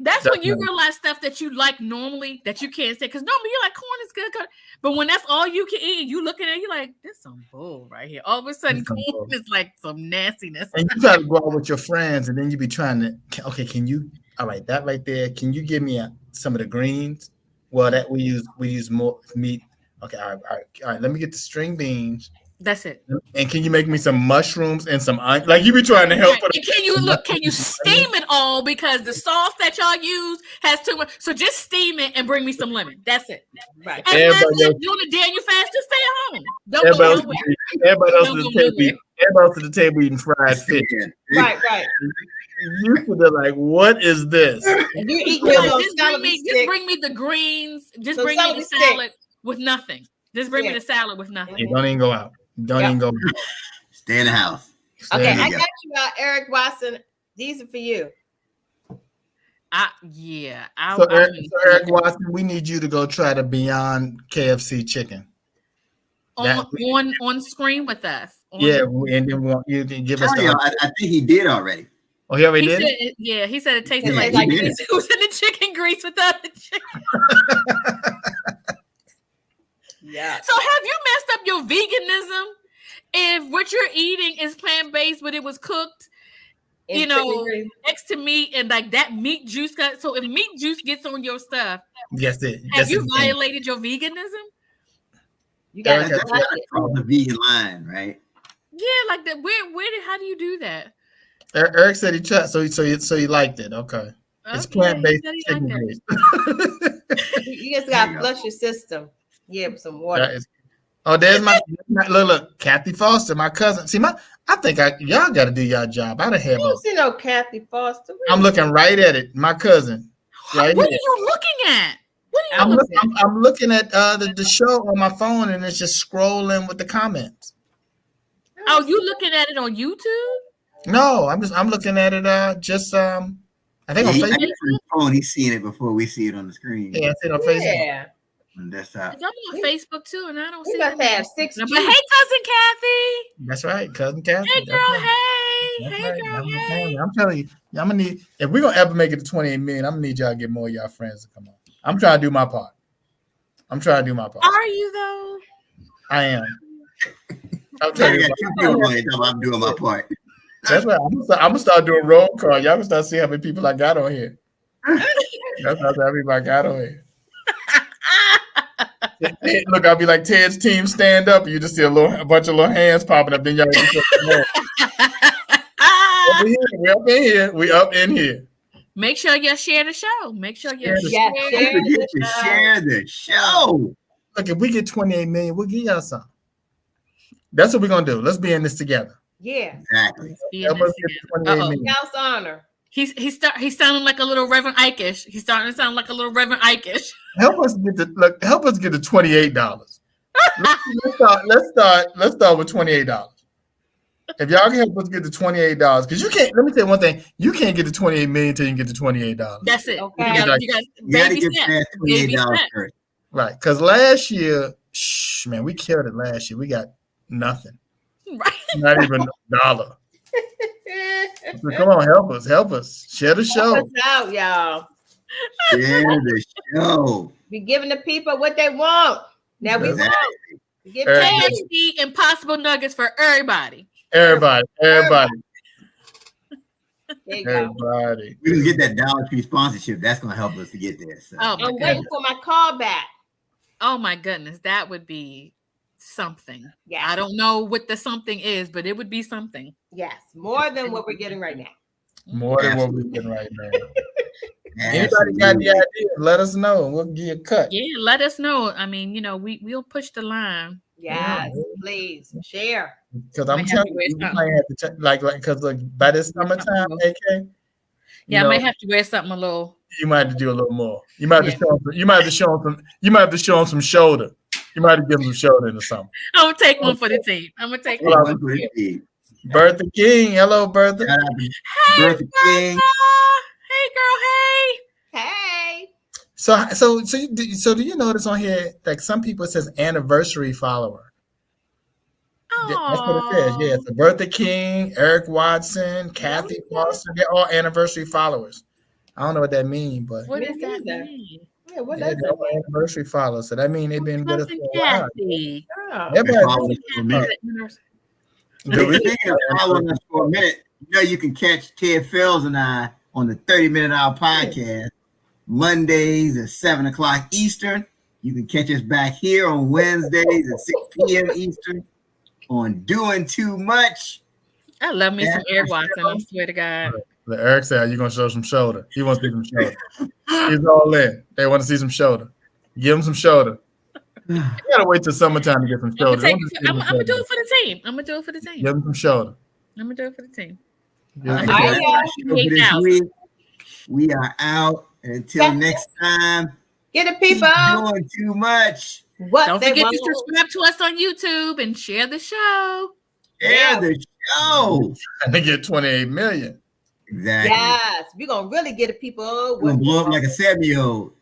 That's when you realize stuff that you like normally that you can't say. Because normally you're like, corn is good. But when that's all you can eat, and you looking at it, you're like, there's some bull right here. All of a sudden, corn is like some nastiness. And you try to go out with your friends, and then you be trying to, okay, can you, all right, that right there, can you give me some of the greens? Well, that we use more meat. Okay, all right. Let me get the string beans. That's it. And can you make me some mushrooms and some like you be trying to help? Right. Can you steam it all because the sauce that y'all use has too much? So just steam it and bring me some lemon. That's it. Right. And if you're doing a Daniel fast, just stay at home. Don't go nowhere. Everybody else at the table eating fried fish. Right. You could be like, what is this? You eat just bring me the greens. Just bring me the salad with nothing. Just bring me the salad with nothing. Yeah, don't even go out. Don't even go. Stay in the house. Okay, I got you, Eric Watson. These are for you. So Eric Watson, we need you to go try the Beyond KFC chicken. On screen with us. And then you can give us. I think he did already. Oh, he already did? He said it tasted like it was in the chicken grease without the chicken. Yeah. So have you messed up your veganism if what you're eating is plant-based, but it was cooked, next to meat and like that meat juice got? So if meat juice gets on your stuff, have you violated your veganism? You got to cross the vegan line, right? Yeah, like that. How do you do that? Eric said he tried, so he liked it. Okay. It's plant-based chicken grease. You just gotta flush your system. Yeah, with some water. There's my look, Kathy Foster, my cousin. See, I think y'all got to do y'all job. I don't see no Kathy Foster. I'm looking right at it. My cousin. Right what are you looking at? I'm looking at the show on my phone, and it's just scrolling with the comments. Oh, you looking at it on YouTube? No, I'm looking at it I think on Facebook. Phone, he's seeing it before we see it on the screen. Yeah, I see it on Facebook. Yeah. That's how. I'm on Facebook too, and I don't see it. Have 6. But hey, cousin Kathy. That's right, cousin Kathy. Hey, girl. Hey. I'm telling you, I'm gonna need, if we're gonna ever make it to 28 million, I'm gonna need y'all to get more of y'all friends to come on. I'm trying to do my part. Are you though? I am. I'm doing my part. That's right. I'm gonna start doing roll call. Y'all can start seeing how many people I got on here. That's how many people I got on here. Look, I'll be like Ted's team stand up, and you just see a bunch of little hands popping up. Then y'all we up in here. Make sure you share the show. Make sure you share the show. Look, if we get 28 million, we'll give y'all some. That's what we're gonna do. Let's be in this together. Yeah, exactly. House honor. He's sounding like a little Reverend Ike-ish. He's starting to sound like a little Reverend Ike-ish. Help us get the $28. Let's start with $28. If y'all can help us get the $28, because you can't. Let me tell you one thing: you can't get the 28 million until you get the $28. That's it. Okay. You gotta get that $28 first. Right? Because last year, man, we killed it. Last year, we got nothing. Right. Not even $1. So come on, help us. Share the show. Help us out, y'all. Share the show. Be giving the people what they want. Now we want. Give KFC Impossible Nuggets for everybody. Everybody. There you Everybody. We can get that Dollar Tree sponsorship. That's going to help us to get there. So. I'm waiting for my call back. Oh my goodness, that would be something. Yeah, I don't know what the something is, but it would be something. Yes, more than what we're getting right now. More than what we're getting right now. Anybody got the idea? Let us know. We'll give you a cut. Yeah, let us know. I mean, we'll push the line. Yes, please share. Because I'm telling you, you might have to check, because by this summertime, AK. Yeah, I might have to wear something a little. You might have to do a little more. You might have to show them some shoulder. You might have to give them some shoulder or something. I'm gonna take one for the team. One for the team. Bertha King, hello, Bertha. Hey, Bertha King. Hey, girl. Hey. So do you notice on here, like some people it says anniversary follower? Aww. That's what it says. Yeah, so Bertha King, Eric Watson, Kathy Foster, they're all anniversary followers. I don't know what that means, but what does that mean? Yeah, what does that mean? Anniversary follow. So that means they've been with us for a while. Speaking of following us for a minute, you can catch Ted Fells and I on the 30-Minute Hour podcast Mondays at 7 o'clock Eastern. You can catch us back here on Wednesdays at 6 p.m. Eastern on Doing Too Much. I love me some Eric Watson, I swear to God. Eric said, you're going to show some shoulder. He wants to see some shoulder. He's all in. They want to see some shoulder. Give him some shoulder. You got to wait till summertime to get some shoulder. I'm going to do it for the team. Give him some shoulder. I'm going to do it for the team. We are out. Until next time. Get the people doing too much. Don't forget to subscribe to us on YouTube and share the show. Share the show. And they get 28 million. Exactly. Yes, we're gonna really get the people. We're gonna blow up like a 7-year-old.